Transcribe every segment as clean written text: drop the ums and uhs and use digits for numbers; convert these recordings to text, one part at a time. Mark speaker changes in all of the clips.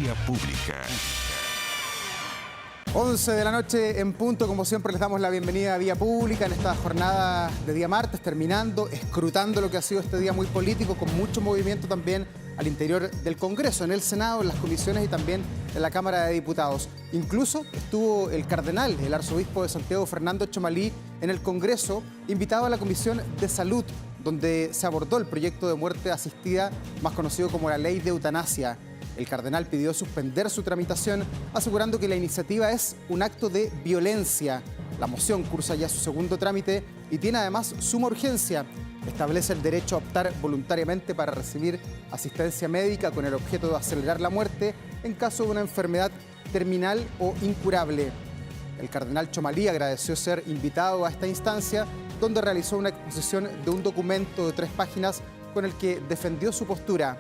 Speaker 1: Vía Pública.
Speaker 2: 11 de la noche en punto, como siempre les damos la bienvenida a Vía Pública en esta jornada de día martes, terminando, escrutando lo que ha sido este día muy político, con mucho movimiento también al interior del Congreso, en el Senado, en las comisiones y también en la Cámara de Diputados. Incluso estuvo el cardenal, el arzobispo de Santiago, Fernando Chomalí, en el Congreso, invitado a la Comisión de Salud, donde se abordó el proyecto de muerte asistida, más conocido como la Ley de Eutanasia. El cardenal pidió suspender su tramitación, asegurando que la iniciativa es un acto de violencia. La moción cursa ya su segundo trámite y tiene además suma urgencia. Establece el derecho a optar voluntariamente para recibir asistencia médica con el objeto de acelerar la muerte en caso de una enfermedad terminal o incurable. El cardenal Chomalí agradeció ser invitado a esta instancia, donde realizó una exposición de un documento de 3 páginas con el que defendió su postura.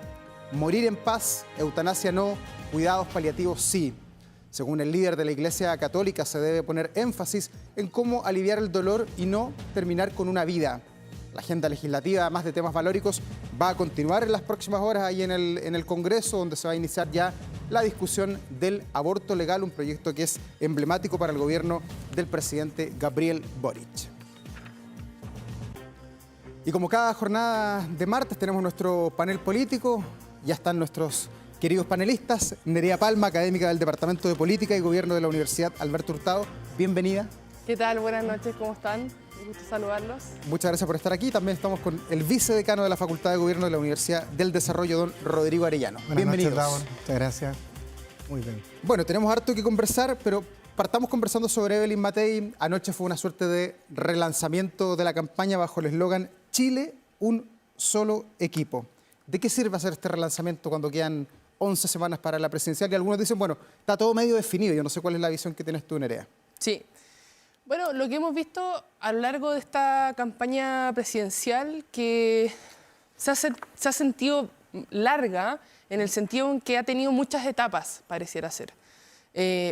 Speaker 2: Morir en paz, eutanasia no, cuidados paliativos sí. Según el líder de la Iglesia Católica, se debe poner énfasis en cómo aliviar el dolor y no terminar con una vida. La agenda legislativa, además de temas valóricos, va a continuar en las próximas horas ahí en el Congreso, donde se va a iniciar ya la discusión del aborto legal, un proyecto que es emblemático para el gobierno del presidente Gabriel Boric. Y como cada jornada de martes tenemos nuestro panel político. Ya están nuestros queridos panelistas. Nerea Palma, académica del Departamento de Política y Gobierno de la Universidad Alberto Hurtado. Bienvenida.
Speaker 3: ¿Qué tal? Buenas noches, ¿cómo están? Un gusto saludarlos.
Speaker 2: Muchas gracias por estar aquí. También estamos con el vicedecano de la Facultad de Gobierno de la Universidad del Desarrollo, don Rodrigo Arellano. Bienvenidos.
Speaker 4: Buenas noches, Raúl. Muchas gracias. Muy bien.
Speaker 2: Bueno, tenemos harto que conversar, pero partamos conversando sobre Evelyn Matei. Anoche fue una suerte de relanzamiento de la campaña bajo el eslogan Chile, un solo equipo. ¿De qué sirve hacer este relanzamiento cuando quedan 11 semanas para la presidencial? Y algunos dicen, bueno, está todo medio definido. Yo no sé cuál es la visión que tienes tú, Nerea.
Speaker 3: Sí. Bueno, lo que hemos visto a lo largo de esta campaña presidencial, que se ha sentido larga, en el sentido en que ha tenido muchas etapas, pareciera ser.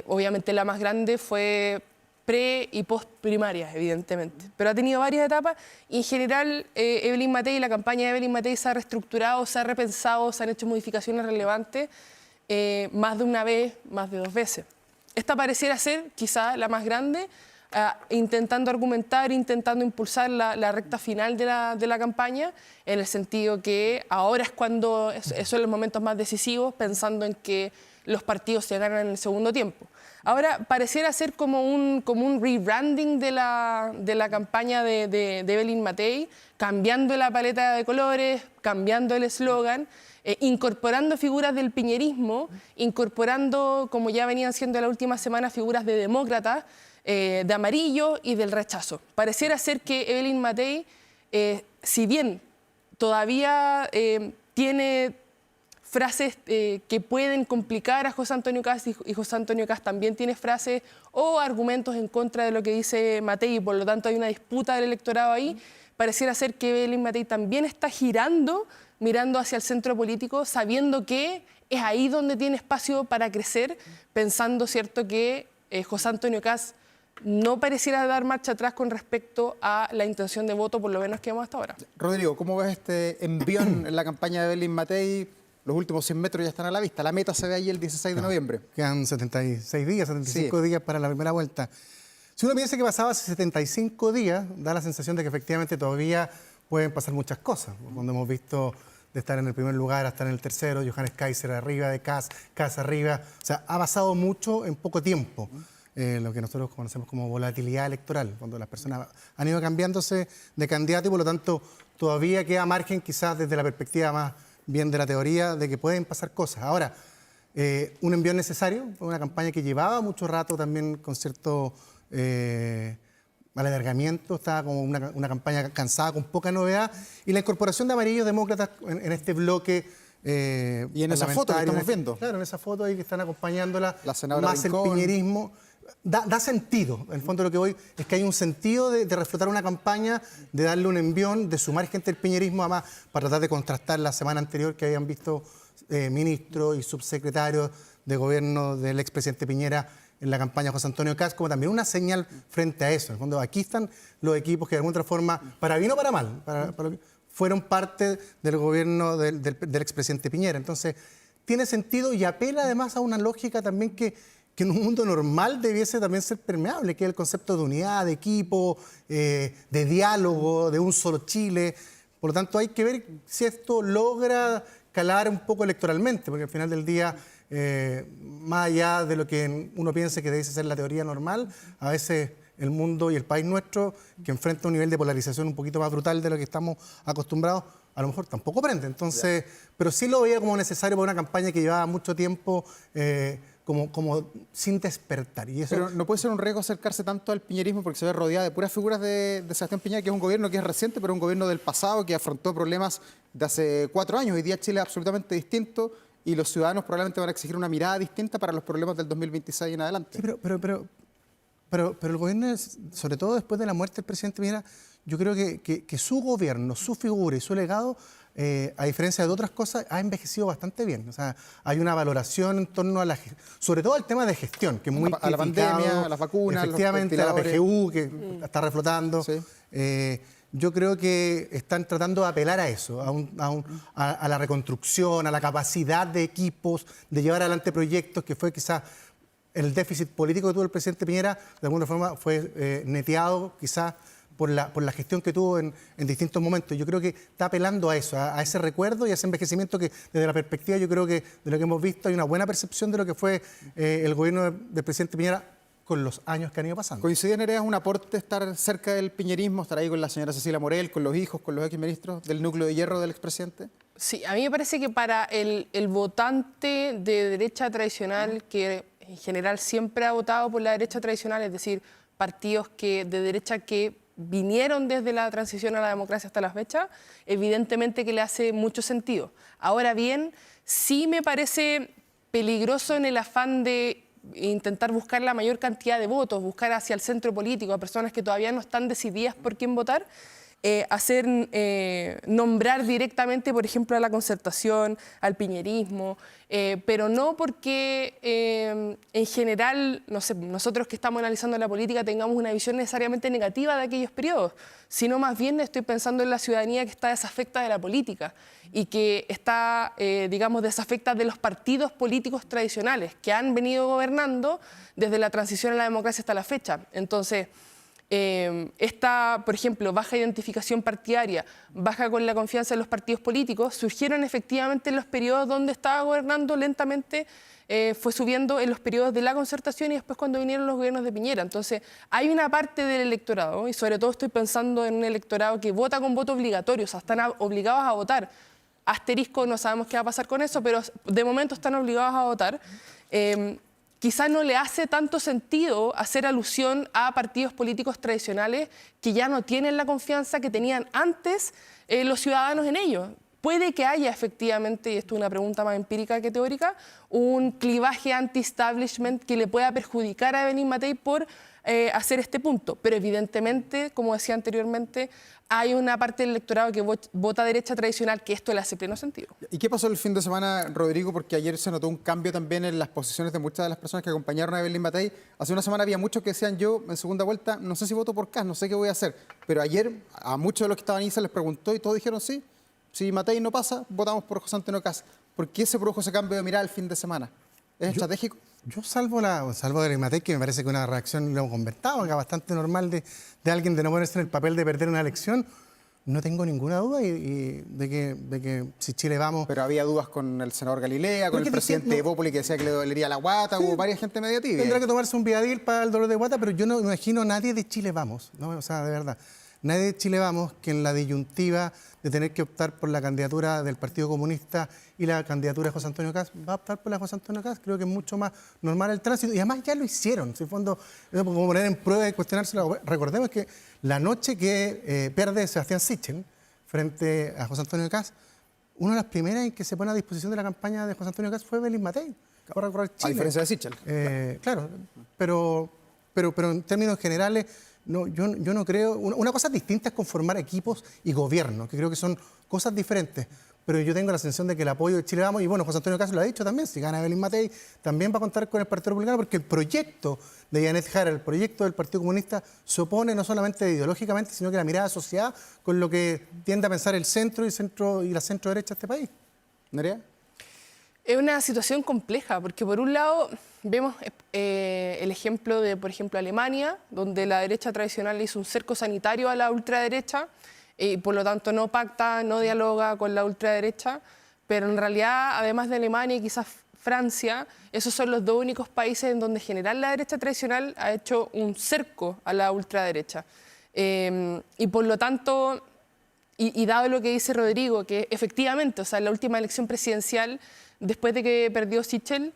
Speaker 3: Obviamente la más grande fue pre y post primarias, evidentemente, pero ha tenido varias etapas y en general Evelyn Matei, la campaña de Evelyn Matei se ha reestructurado, se ha repensado, se han hecho modificaciones relevantes más de una vez, más de 2 veces. Esta pareciera ser quizá la más grande, intentando argumentar, intentando impulsar la recta final de la campaña, en el sentido que ahora es cuando son los momentos más decisivos, pensando en que los partidos se ganan en el segundo tiempo. Ahora pareciera ser como un rebranding de la campaña de Evelyn Matei, cambiando la paleta de colores, cambiando el eslogan, incorporando figuras del piñerismo, incorporando, como ya venían siendo la última semana, figuras de demócratas, de amarillo y del rechazo. Pareciera ser que Evelyn Matei, si bien todavía tiene frases que pueden complicar a José Antonio Kast y José Antonio Kast también tiene frases o argumentos en contra de lo que dice Matei y por lo tanto hay una disputa del electorado ahí, pareciera ser que Evelyn Matei también está girando, mirando hacia el centro político, sabiendo que es ahí donde tiene espacio para crecer, pensando, ¿cierto?, que José Antonio Kast no pareciera dar marcha atrás con respecto a la intención de voto, por lo menos que vemos hasta ahora.
Speaker 2: Rodrigo, ¿cómo ves este envión en la campaña de Evelyn Matei? Los últimos 100 metros ya están a la vista. La meta se ve ahí el 16 de noviembre.
Speaker 4: Quedan 76 días, 75 días para la primera vuelta. Si uno piensa que pasaba hace 75 días, da la sensación de que efectivamente todavía pueden pasar muchas cosas. Cuando hemos visto de estar en el primer lugar a estar en el tercero, Johannes Kaiser arriba de Kast arriba. O sea, ha pasado mucho en poco tiempo. Lo que nosotros conocemos como volatilidad electoral, cuando las personas han ido cambiándose de candidato y por lo tanto todavía queda margen quizás desde la perspectiva más bien de la teoría de que pueden pasar cosas. Ahora, un envión necesario, fue una campaña que llevaba mucho rato también con cierto alargamiento, estaba como una campaña cansada, con poca novedad, y la incorporación de amarillos demócratas en este bloque.
Speaker 2: Y en esa foto que estamos viendo.
Speaker 4: Claro, en esa foto ahí que están acompañándola,
Speaker 2: la senadora
Speaker 4: más
Speaker 2: Rincón.
Speaker 4: El piñerismo. Da sentido. En el fondo lo que voy es que hay un sentido de reflotar una campaña, de darle un envión, de sumar gente del piñerismo, además para tratar de contrastar la semana anterior que habían visto ministros y subsecretarios de gobierno del expresidente Piñera en la campaña José Antonio Kast, como también una señal frente a eso. En el fondo aquí están los equipos que de alguna otra forma, para bien o para mal, fueron parte del gobierno del expresidente Piñera. Entonces, tiene sentido y apela además a una lógica también que en un mundo normal debiese también ser permeable, que es el concepto de unidad, de equipo, de diálogo, de un solo Chile. Por lo tanto, hay que ver si esto logra calar un poco electoralmente, porque al final del día, más allá de lo que uno piense que debe ser la teoría normal, a veces el mundo y el país nuestro, que enfrenta un nivel de polarización un poquito más brutal de lo que estamos acostumbrados, a lo mejor tampoco prende. Entonces, pero sí lo veía como necesario para una campaña que llevaba mucho tiempo como sin despertar. Y eso...
Speaker 2: Pero no puede ser un riesgo acercarse tanto al piñerismo porque se ve rodeada de puras figuras de Sebastián Piñera, que es un gobierno que es reciente, pero un gobierno del pasado que afrontó problemas de hace 4 años. Hoy día Chile es absolutamente distinto y los ciudadanos probablemente van a exigir una mirada distinta para los problemas del 2026 en adelante.
Speaker 4: Sí, pero el gobierno, sobre todo después de la muerte del presidente Piñera, yo creo que su gobierno, su figura y su legado, a diferencia de otras cosas, ha envejecido bastante bien. O sea, hay una valoración en torno a sobre todo al tema de gestión, que es muy
Speaker 2: a la pandemia, a las vacunas,
Speaker 4: efectivamente, a la PGU, que está reflotando.
Speaker 2: Sí.
Speaker 4: Yo creo que están tratando de apelar a eso, a la reconstrucción, a la capacidad de equipos, de llevar adelante proyectos, que fue quizás el déficit político que tuvo el presidente Piñera, de alguna forma fue neteado quizás por la gestión que tuvo en distintos momentos. Yo creo que está apelando a eso, a ese recuerdo y a ese envejecimiento que desde la perspectiva, yo creo que de lo que hemos visto hay una buena percepción de lo que fue el gobierno del presidente Piñera con los años que han ido pasando.
Speaker 2: ¿Coincide, Nerea, un aporte estar cerca del piñerismo, estar ahí con la señora Cecilia Morel, con los hijos, con los exministros del núcleo de hierro del expresidente?
Speaker 3: Sí, a mí me parece que para el votante de derecha tradicional, que en general siempre ha votado por la derecha tradicional, es decir, partidos de derecha que vinieron desde la transición a la democracia hasta la fecha, evidentemente que le hace mucho sentido. Ahora bien, sí me parece peligroso en el afán de intentar buscar la mayor cantidad de votos, buscar hacia el centro político a personas que todavía no están decididas por quién votar, nombrar directamente, por ejemplo, a la Concertación, al piñerismo, pero no porque en general, no sé, nosotros que estamos analizando la política tengamos una visión necesariamente negativa de aquellos periodos, sino más bien estoy pensando en la ciudadanía que está desafecta de la política y que está, digamos, desafecta de los partidos políticos tradicionales que han venido gobernando desde la transición a la democracia hasta la fecha. Entonces, esta, por ejemplo, baja identificación partidaria, baja con la confianza en los partidos políticos, surgieron efectivamente en los periodos donde estaba gobernando lentamente, fue subiendo en los periodos de la Concertación y después cuando vinieron los gobiernos de Piñera. Entonces, hay una parte del electorado, y sobre todo estoy pensando en un electorado que vota con voto obligatorio, o sea, están obligados a votar. Asterisco, no sabemos qué va a pasar con eso, pero de momento están obligados a votar. Quizás no le hace tanto sentido hacer alusión a partidos políticos tradicionales que ya no tienen la confianza que tenían antes los ciudadanos en ellos. Puede que haya efectivamente, y esto es una pregunta más empírica que teórica, un clivaje anti-establishment que le pueda perjudicar a Evelyn Matei por hacer este punto. Pero evidentemente, como decía anteriormente, hay una parte del electorado que vota derecha tradicional que esto le hace pleno sentido.
Speaker 2: ¿Y qué pasó el fin de semana, Rodrigo? Porque ayer se notó un cambio también en las posiciones de muchas de las personas que acompañaron a Evelyn Matei. Hace una semana había muchos que decían, yo en segunda vuelta no sé si voto por Kast, no sé qué voy a hacer. Pero ayer a muchos de los que estaban ahí se les preguntó y todos dijeron sí. Si Matei no pasa, votamos por José Antonio Kast. ¿Por qué se produjo ese cambio de mirada el fin de semana? ¿Es estratégico?
Speaker 4: Yo salvo de Evelyn Matei, que me parece que una reacción, lo hemos conversado, acá bastante normal de alguien de no ponerse en el papel de perder una elección. No tengo ninguna duda de que si Chile Vamos...
Speaker 2: Pero había dudas con el senador Galilea, con el presidente de Bópoli que decía que le dolería la guata, hubo varias gente media tibia.
Speaker 4: Tendrá que tomarse un Viadil para el dolor de guata, pero yo no imagino a nadie de Chile Vamos, ¿no? O sea, de verdad. Nadie de Chile Vamos que en la disyuntiva de tener que optar por la candidatura del Partido Comunista y la candidatura de José Antonio Kast, va a optar por la de José Antonio Kast. Creo que es mucho más normal el tránsito y además ya lo hicieron. En fondo, como poner en prueba y cuestionárselo. Recordemos que la noche que pierde Sebastián Sichel frente a José Antonio Kast, una de las primeras en que se pone a disposición de la campaña de José Antonio Kast fue Evelyn Matei, para recorrer Chile.
Speaker 2: A diferencia de Sichel.
Speaker 4: Claro, pero en términos generales, no, yo no creo... Una cosa distinta es conformar equipos y gobierno, que creo que son cosas diferentes. Pero yo tengo la sensación de que el apoyo de Chile Vamos, y bueno, José Antonio Kast lo ha dicho también, si gana Evelyn Matei, también va a contar con el Partido Republicano, porque el proyecto de Janet Jara, el proyecto del Partido Comunista, se opone no solamente ideológicamente, sino que la mirada asociada con lo que tiende a pensar el centro y la centro-derecha de este país.
Speaker 2: ¿Nerea?
Speaker 3: Es una situación compleja, porque por un lado vemos el ejemplo de, por ejemplo, Alemania, donde la derecha tradicional hizo un cerco sanitario a la ultraderecha y por lo tanto no pacta, no dialoga con la ultraderecha, pero en realidad, además de Alemania y quizás Francia, esos son los dos únicos países en donde en general la derecha tradicional ha hecho un cerco a la ultraderecha. Y por lo tanto, y dado lo que dice Rodrigo, que efectivamente, o sea, en la última elección presidencial, después de que perdió Sichel,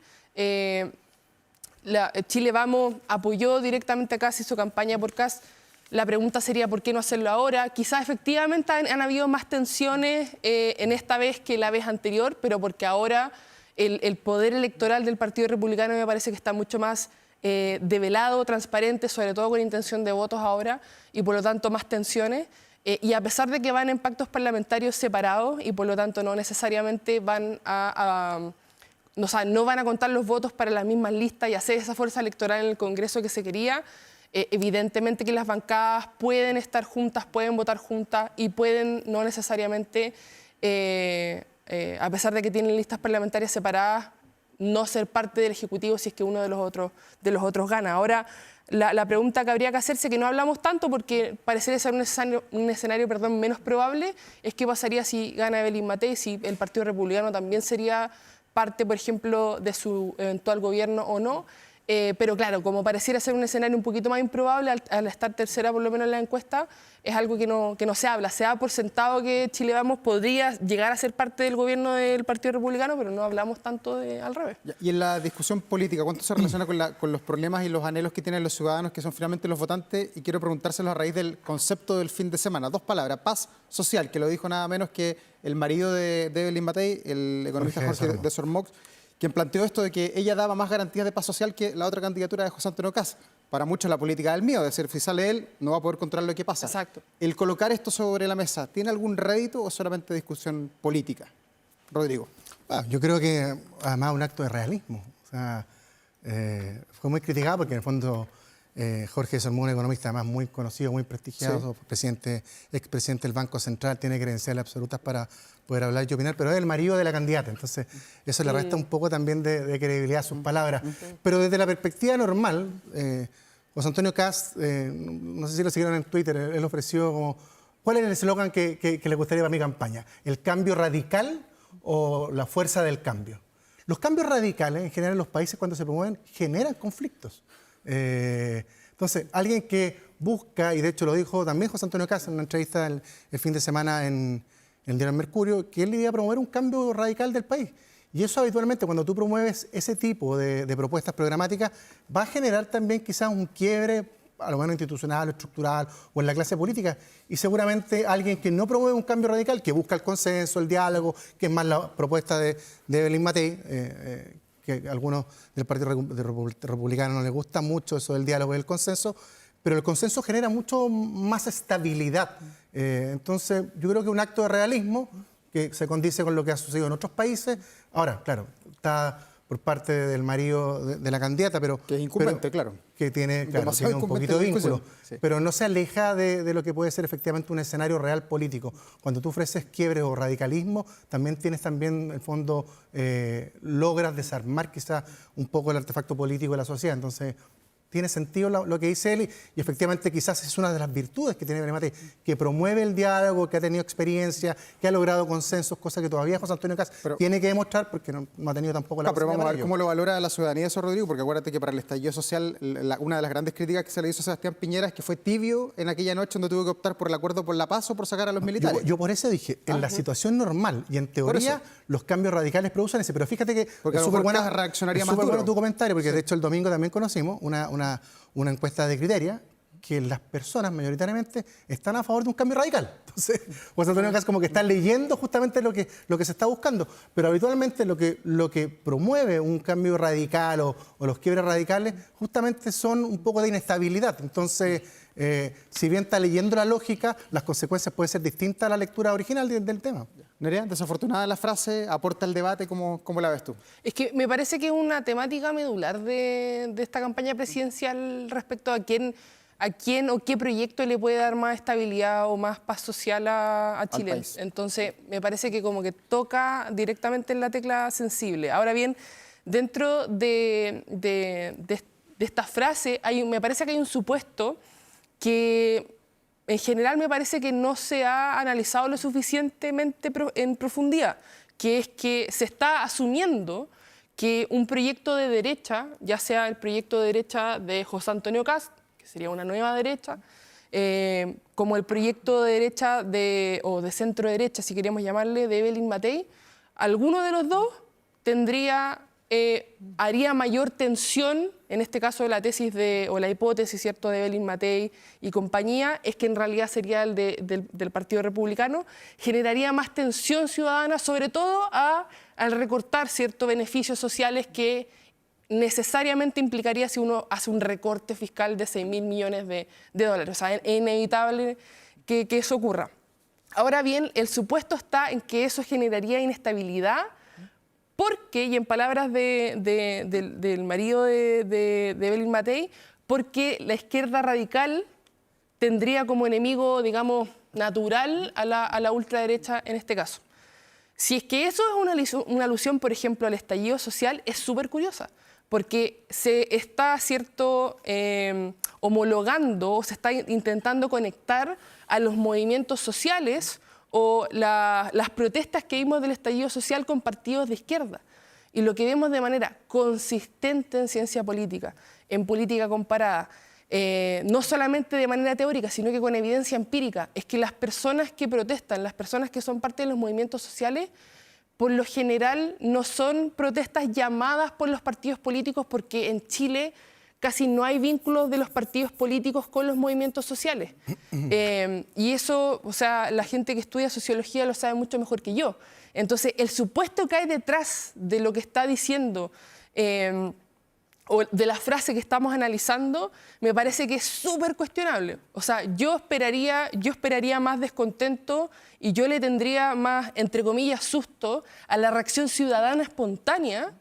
Speaker 3: Chile Vamos apoyó directamente a Kast y su campaña por Kast. La pregunta sería, ¿por qué no hacerlo ahora? Quizás efectivamente han habido más tensiones en esta vez que la vez anterior, pero porque ahora el poder electoral del Partido Republicano me parece que está mucho más develado, transparente, sobre todo con intención de votos ahora, y por lo tanto más tensiones. Y a pesar de que van en pactos parlamentarios separados y por lo tanto no necesariamente van o sea, no van a contar los votos para las mismas listas y hacer esa fuerza electoral en el Congreso que se quería, evidentemente que las bancadas pueden estar juntas, pueden votar juntas y pueden no necesariamente, a pesar de que tienen listas parlamentarias separadas, no ser parte del Ejecutivo si es que uno de los otros gana. Ahora, la pregunta que habría que hacerse, que no hablamos tanto porque parecería ser un escenario menos probable, es qué pasaría si gana Evelyn Matei, si el Partido Republicano también sería parte, por ejemplo, de su eventual gobierno o no. Pero claro, como pareciera ser un escenario un poquito más improbable, al estar tercera por lo menos en la encuesta, es algo que no se habla. Se da por sentado que Chile Vamos podría llegar a ser parte del gobierno del Partido Republicano, pero no hablamos tanto al revés.
Speaker 2: Y en la discusión política, ¿cuánto se relaciona con los problemas y los anhelos que tienen los ciudadanos, que son finalmente los votantes? Y quiero preguntárselos a raíz del concepto del fin de semana. Dos palabras, paz social, que lo dijo nada menos que el marido de Evelyn Matei, el economista Jorge de Sormox, quien planteó esto de que ella daba más garantías de paz social que la otra candidatura de José Antonio Kast. Para muchos la política del miedo, es decir, si sale él, no va a poder controlar lo que pasa.
Speaker 3: Exacto.
Speaker 2: El colocar esto sobre la mesa, ¿tiene algún rédito o solamente discusión política? Rodrigo.
Speaker 4: Yo creo que además un acto de realismo. O sea, fue muy criticado porque en el fondo Jorge Sormox, un economista además muy conocido, muy prestigiado, sí, expresidente del Banco Central, tiene credenciales absolutas para poder hablar y opinar, pero es el marido de la candidata, entonces eso le resta un poco también de credibilidad a sus palabras. Pero desde la perspectiva normal, José Antonio Kast, no sé si lo siguieron en Twitter, él ofreció como, ¿cuál es el eslogan que le gustaría para mi campaña? ¿El cambio radical o la fuerza del cambio? Los cambios radicales, en general en los países cuando se promueven, generan conflictos. Entonces, alguien que busca, y de hecho lo dijo también José Antonio Kast en una entrevista el fin de semana en el diario Mercurio, que él iba a promover un cambio radical del país. Y eso habitualmente, cuando tú promueves ese tipo de propuestas programáticas, va a generar también quizás un quiebre, a lo menos institucional o estructural, o en la clase política. Y seguramente alguien que no promueve un cambio radical, que busca el consenso, el diálogo, que es más la propuesta de Evelyn Matei, que a algunos del Partido Republicano no les gusta mucho eso del diálogo y el consenso, pero el consenso genera mucho más estabilidad. Entonces, yo creo que un acto de realismo que se condice con lo que ha sucedido en otros países. Ahora, claro, está por parte del marido de la candidata, pero...
Speaker 2: Que es incumbente, claro.
Speaker 4: Que tiene un poquito de vínculo, sí, pero no se aleja de lo que puede ser efectivamente un escenario real político. Cuando tú ofreces quiebre o radicalismo, también tienes en el fondo, logras desarmar quizás un poco el artefacto político de la sociedad. Entonces, tiene sentido lo que dice él y efectivamente quizás es una de las virtudes que tiene Evelyn Matei, que promueve el diálogo, que ha tenido experiencia, que ha logrado consensos, cosa que todavía José Antonio Kast tiene que demostrar porque no ha tenido tampoco la
Speaker 2: pero vamos a ver cómo lo valora la ciudadanía eso, Rodrigo, porque acuérdate que para el estallido social una de las grandes críticas que se le hizo a Sebastián Piñera es que fue tibio en aquella noche donde tuvo que optar por el acuerdo por la paz o por sacar a los militares.
Speaker 4: Yo por eso dije, en la situación normal y en teoría los cambios radicales producen ese, pero fíjate que
Speaker 2: porque
Speaker 4: es súper bueno,
Speaker 2: reaccionaría más
Speaker 4: bueno tu comentario, porque de hecho el domingo también conocimos una encuesta de Criteria que las personas mayoritariamente están a favor de un cambio radical. Entonces, José Antonio Kast como que está leyendo justamente lo que se está buscando, pero habitualmente lo que promueve un cambio radical o los quiebres radicales justamente son un poco de inestabilidad. Entonces, si bien está leyendo la lógica, las consecuencias pueden ser distintas a la lectura original del tema.
Speaker 2: Nerea, desafortunada la frase, aporta el debate, ¿cómo la ves tú?
Speaker 3: Es que me parece que es una temática medular de esta campaña presidencial respecto a quién a quién o qué proyecto le puede dar más estabilidad o más paz social a Chile.
Speaker 2: país.
Speaker 3: Entonces, me parece que como que toca directamente en la tecla sensible. Ahora bien, dentro de esta frase, me parece que hay un supuesto que en general me parece que no se ha analizado lo suficientemente en profundidad, que es que se está asumiendo que un proyecto de derecha, ya sea el proyecto de derecha de José Antonio Kast, que sería una nueva derecha, como el proyecto de derecha o de centro derecha, si queríamos llamarle, de Evelyn Matei, alguno de los dos haría mayor tensión, en este caso la tesis o la hipótesis, ¿cierto?, de Evelyn Matei y compañía, es que en realidad sería el del Partido Republicano, generaría más tensión ciudadana, sobre todo al recortar ciertos beneficios sociales que necesariamente implicaría si uno hace un recorte fiscal de 6.000 millones de dólares. O sea, es inevitable que eso ocurra. Ahora bien, el supuesto está en que eso generaría inestabilidad, porque, y en palabras del marido de Evelyn Matei, porque la izquierda radical tendría como enemigo, digamos, natural a la ultraderecha en este caso. Si es que eso es una alusión, por ejemplo, al estallido social, es súper curiosa, porque se está, homologando o se está intentando conectar a los movimientos sociales o las protestas que vimos del estallido social con partidos de izquierda. Y lo que vemos de manera consistente en ciencia política, en política comparada, no solamente de manera teórica, sino que con evidencia empírica, es que las personas que protestan, las personas que son parte de los movimientos sociales, por lo general no son protestas llamadas por los partidos políticos, porque en Chile casi no hay vínculos de los partidos políticos con los movimientos sociales. Y eso, o sea, la gente que estudia sociología lo sabe mucho mejor que yo. Entonces, el supuesto que hay detrás de lo que está diciendo o de la frase que estamos analizando, me parece que es súper cuestionable. O sea, yo esperaría más descontento y yo le tendría más, entre comillas, susto a la reacción ciudadana espontánea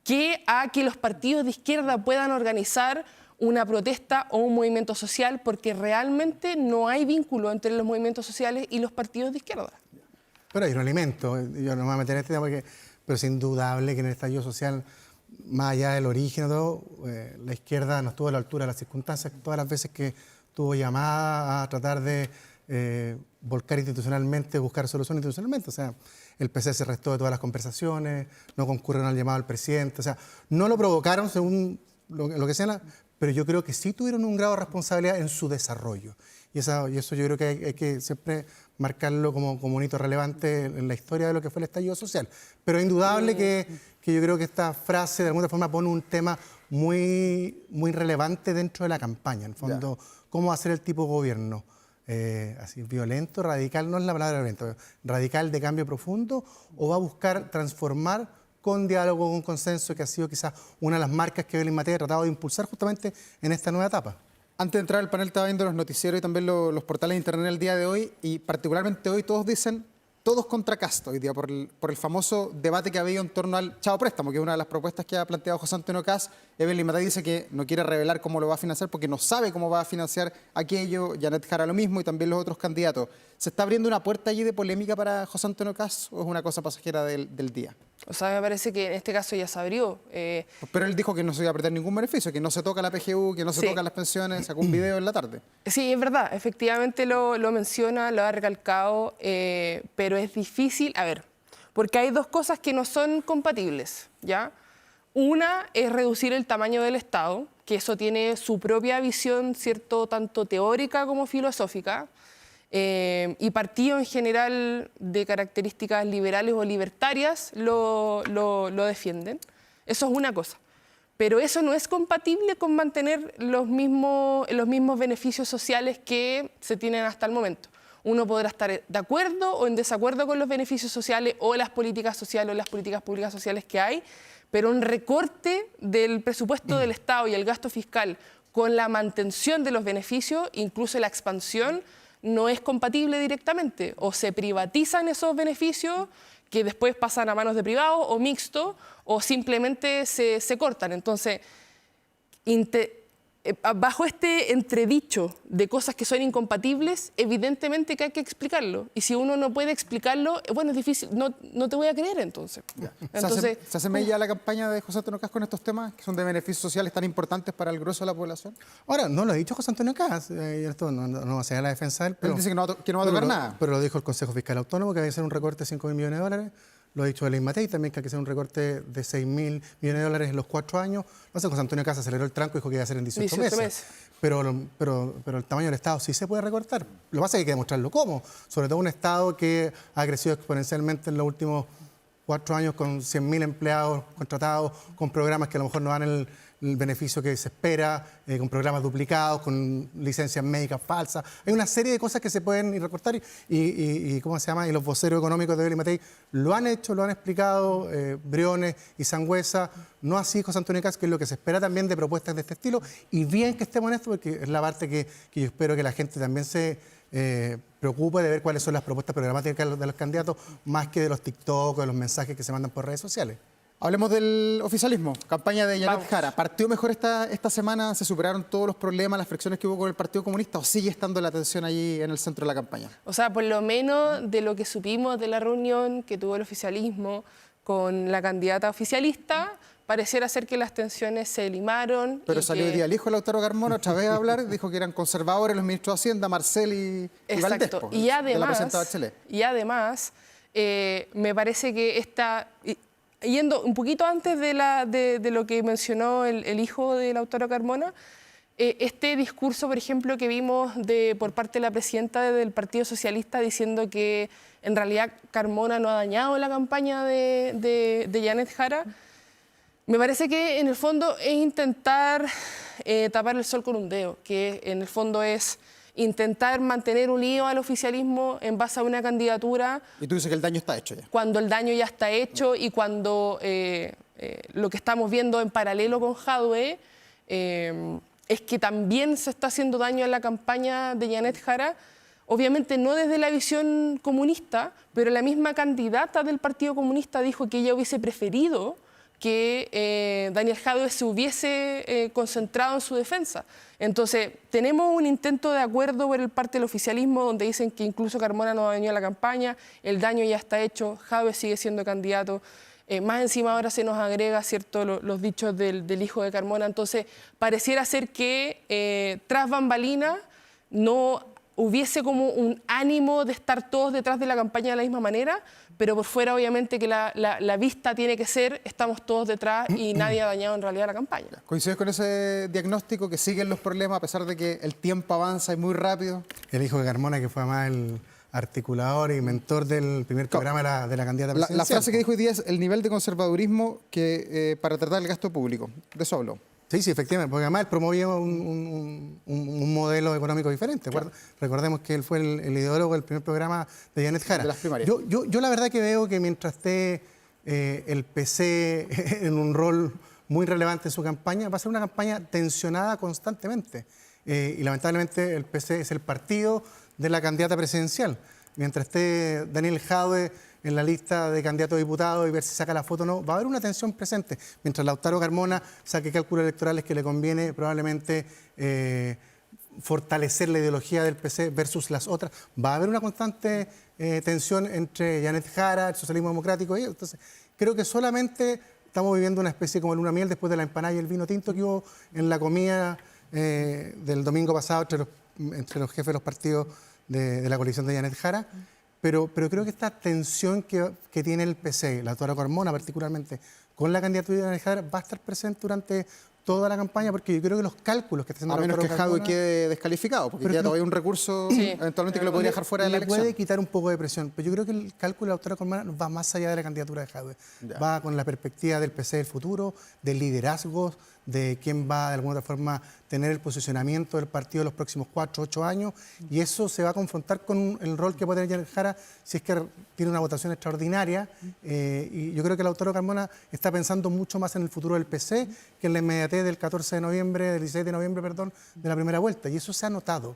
Speaker 3: que a que los partidos de izquierda puedan organizar una protesta o un movimiento social, porque realmente no hay vínculo entre los movimientos sociales y los partidos de izquierda.
Speaker 4: Pero hay un alimento, yo no me voy a meter en este tema, pero es indudable que en el estallido social, más allá del origen, todo, la izquierda no estuvo a la altura de las circunstancias, todas las veces que estuvo llamada a tratar de volcar institucionalmente, buscar soluciones institucionalmente. O sea, el PC se restó de todas las conversaciones, no concurrieron al llamado al presidente, o sea, no lo provocaron según lo que sea, pero yo creo que sí tuvieron un grado de responsabilidad en su desarrollo. Y eso yo creo que hay que siempre marcarlo como un hito relevante en la historia de lo que fue el estallido social. Pero es indudable que yo creo que esta frase de alguna forma pone un tema muy, muy relevante dentro de la campaña. En el fondo, ¿cómo va a ser el tipo de gobierno? Así, violento, radical, no es la palabra violento, radical de cambio profundo, o va a buscar transformar con diálogo, con consenso, que ha sido quizás una de las marcas que Evelyn Matei ha tratado de impulsar justamente en esta nueva etapa.
Speaker 2: Antes de entrar al panel estaba viendo los noticieros y también los portales de internet el día de hoy, y particularmente hoy todos dicen, todos contra Kast hoy día, por el famoso debate que ha habido en torno al Chavo Préstamo, que es una de las propuestas que ha planteado José Antonio Kast. Evelyn Matei dice que no quiere revelar cómo lo va a financiar porque no sabe cómo va a financiar aquello, Janet Jara lo mismo y también los otros candidatos. ¿Se está abriendo una puerta allí de polémica para José Antonio Kast o es una cosa pasajera del día?
Speaker 3: O sea, me parece que en este caso ya se abrió.
Speaker 2: Pero él dijo que no se iba a perder ningún beneficio, que no se toca la PGU, que no se tocan las pensiones, sacó un video en la tarde.
Speaker 3: Sí, es verdad, efectivamente lo menciona, lo ha recalcado, pero es difícil, a ver, porque hay dos cosas que no son compatibles, ¿ya? Una es reducir el tamaño del Estado, que eso tiene su propia visión, ¿cierto?, tanto teórica como filosófica, y partidos en general de características liberales o libertarias lo defienden. Eso es una cosa. Pero eso no es compatible con mantener los mismos beneficios sociales que se tienen hasta el momento. Uno podrá estar de acuerdo o en desacuerdo con los beneficios sociales o las políticas sociales o las políticas públicas sociales que hay, pero un recorte del presupuesto del Estado y el gasto fiscal con la mantención de los beneficios, incluso la expansión, no es compatible directamente. O se privatizan esos beneficios que después pasan a manos de privados o mixto, o simplemente se cortan. Entonces, bajo este entredicho de cosas que son incompatibles, evidentemente que hay que explicarlo. Y si uno no puede explicarlo, bueno, es difícil, no te voy a creer entonces. Entonces
Speaker 2: ¿Se asemeja la campaña de José Antonio Caz con estos temas que son de beneficios sociales tan importantes para el grueso de la población?
Speaker 4: Ahora, no lo ha dicho José Antonio Caz, esto no va a ser la defensa de él, pero
Speaker 2: Él dice que no va a tocar nada.
Speaker 4: Pero lo dijo el Consejo Fiscal Autónomo, que hay que hacer un recorte de 5.000 millones de dólares. Lo ha dicho el Matei también, que hay que hacer un recorte de 6.000 millones de dólares en los 4 años. No sé, José Antonio Caz aceleró el tranco y dijo que iba a hacer en 18 meses. Pero el tamaño del Estado sí se puede recortar. Lo que pasa es que hay que demostrarlo cómo. Sobre todo un Estado que ha crecido exponencialmente en los últimos 4 años con 100.000 empleados contratados, con programas que a lo mejor no dan el beneficio que se espera, con programas duplicados, con licencias médicas falsas. Hay una serie de cosas que se pueden ir recortar y ¿cómo se llama? Y los voceros económicos de Eli Matei lo han hecho, lo han explicado, Briones y Sangüesa, no así José Antonio Caz, que es lo que se espera también de propuestas de este estilo. Y bien que estemos en esto, porque es la parte que yo espero que la gente también se preocupe de ver cuáles son las propuestas programáticas de los candidatos, más que de los TikTok o de los mensajes que se mandan por redes sociales.
Speaker 2: Hablemos del oficialismo, campaña de Janet Jara. ¿Partió mejor esta semana? ¿Se superaron todos los problemas, las fricciones que hubo con el Partido Comunista o sigue estando la tensión allí en el centro de la campaña?
Speaker 3: O sea, por lo menos de lo que supimos de la reunión que tuvo el oficialismo con la candidata oficialista, pareciera ser que las tensiones se limaron.
Speaker 2: Pero salió hoy día el hijo de Lautaro Carmona otra vez a hablar, dijo que eran conservadores los ministros de Hacienda, Marcel y Valdés,
Speaker 3: y además,
Speaker 2: de la presidenta Bachelet.
Speaker 3: Y además, me parece que yendo un poquito antes de lo que mencionó el hijo de Lautaro Carmona, este discurso, por ejemplo, que vimos por parte de la presidenta del Partido Socialista diciendo que en realidad Carmona no ha dañado la campaña de Janet Jara, me parece que en el fondo es intentar tapar el sol con un dedo, que en el fondo es intentar mantener unido al oficialismo en base a una candidatura.
Speaker 2: Y tú dices que el daño está hecho ya.
Speaker 3: Cuando el daño ya está hecho y cuando lo que estamos viendo en paralelo con Jadwe es que también se está haciendo daño a la campaña de Janet Jara, obviamente no desde la visión comunista, pero la misma candidata del Partido Comunista dijo que ella hubiese preferido que Daniel Jadwe se hubiese concentrado en su defensa. Entonces, tenemos un intento de acuerdo por el parte del oficialismo donde dicen que incluso Carmona no dañó la campaña, el daño ya está hecho, Jadwe sigue siendo candidato. Más encima ahora se nos agrega, ¿cierto?, los dichos del hijo de Carmona. Entonces, pareciera ser que tras bambalinas no hubiese como un ánimo de estar todos detrás de la campaña de la misma manera, pero por fuera obviamente que la vista tiene que ser, estamos todos detrás y nadie ha dañado en realidad la campaña.
Speaker 2: ¿Coincides con ese diagnóstico, que siguen los problemas a pesar de que el tiempo avanza y muy rápido?
Speaker 4: El hijo de Carmona, que fue además el articulador y mentor del primer programa de la candidata presidencial.
Speaker 2: La frase que dijo hoy día es el nivel de conservadurismo que para tratar el gasto público. De eso habló.
Speaker 4: Sí, efectivamente, porque además él promovía un modelo económico diferente. Claro. Recordemos que él fue el ideólogo del primer programa de Janet Jara.
Speaker 2: De las primarias.
Speaker 4: Yo la verdad que veo que mientras esté el PC en un rol muy relevante en su campaña, va a ser una campaña tensionada constantemente. Y lamentablemente el PC es el partido de la candidata presidencial. Mientras esté Daniel Jadwe en la lista de candidatos a diputados y ver si saca la foto o no, va a haber una tensión presente. Mientras Lautaro Carmona saque cálculos electorales que le conviene probablemente fortalecer la ideología del PC versus las otras, va a haber una constante tensión entre Janet Jara, el socialismo democrático y ellos. Entonces, creo que solamente estamos viviendo una especie como luna miel después de la empanada y el vino tinto que hubo en la comida del domingo pasado entre los jefes de los partidos de la coalición de Janet Jara. Pero creo que esta tensión que tiene el PC, Lautaro Carmona particularmente, con la candidatura de Janet Jara va a estar presente durante toda la campaña, porque yo creo que los cálculos que está haciendo
Speaker 2: Lautaro Carmona... A menos que Jadwe quede descalificado, porque ya todavía hay un recurso eventualmente que lo podría dejar fuera de la elección.
Speaker 4: Le puede quitar un poco de presión, pero yo creo que el cálculo de Lautaro Carmona va más allá de la candidatura de Jadwe. Va con la perspectiva del PC del futuro, del liderazgo, de quién va de alguna otra forma tener el posicionamiento del partido en los próximos 4 o 8 años, y eso se va a confrontar con el rol que puede tener Janet Jara si es que tiene una votación extraordinaria, y yo creo que Lautaro Carmona está pensando mucho más en el futuro del PC que en la inmediatez del 16 de noviembre, perdón, de la primera vuelta, y eso se ha notado.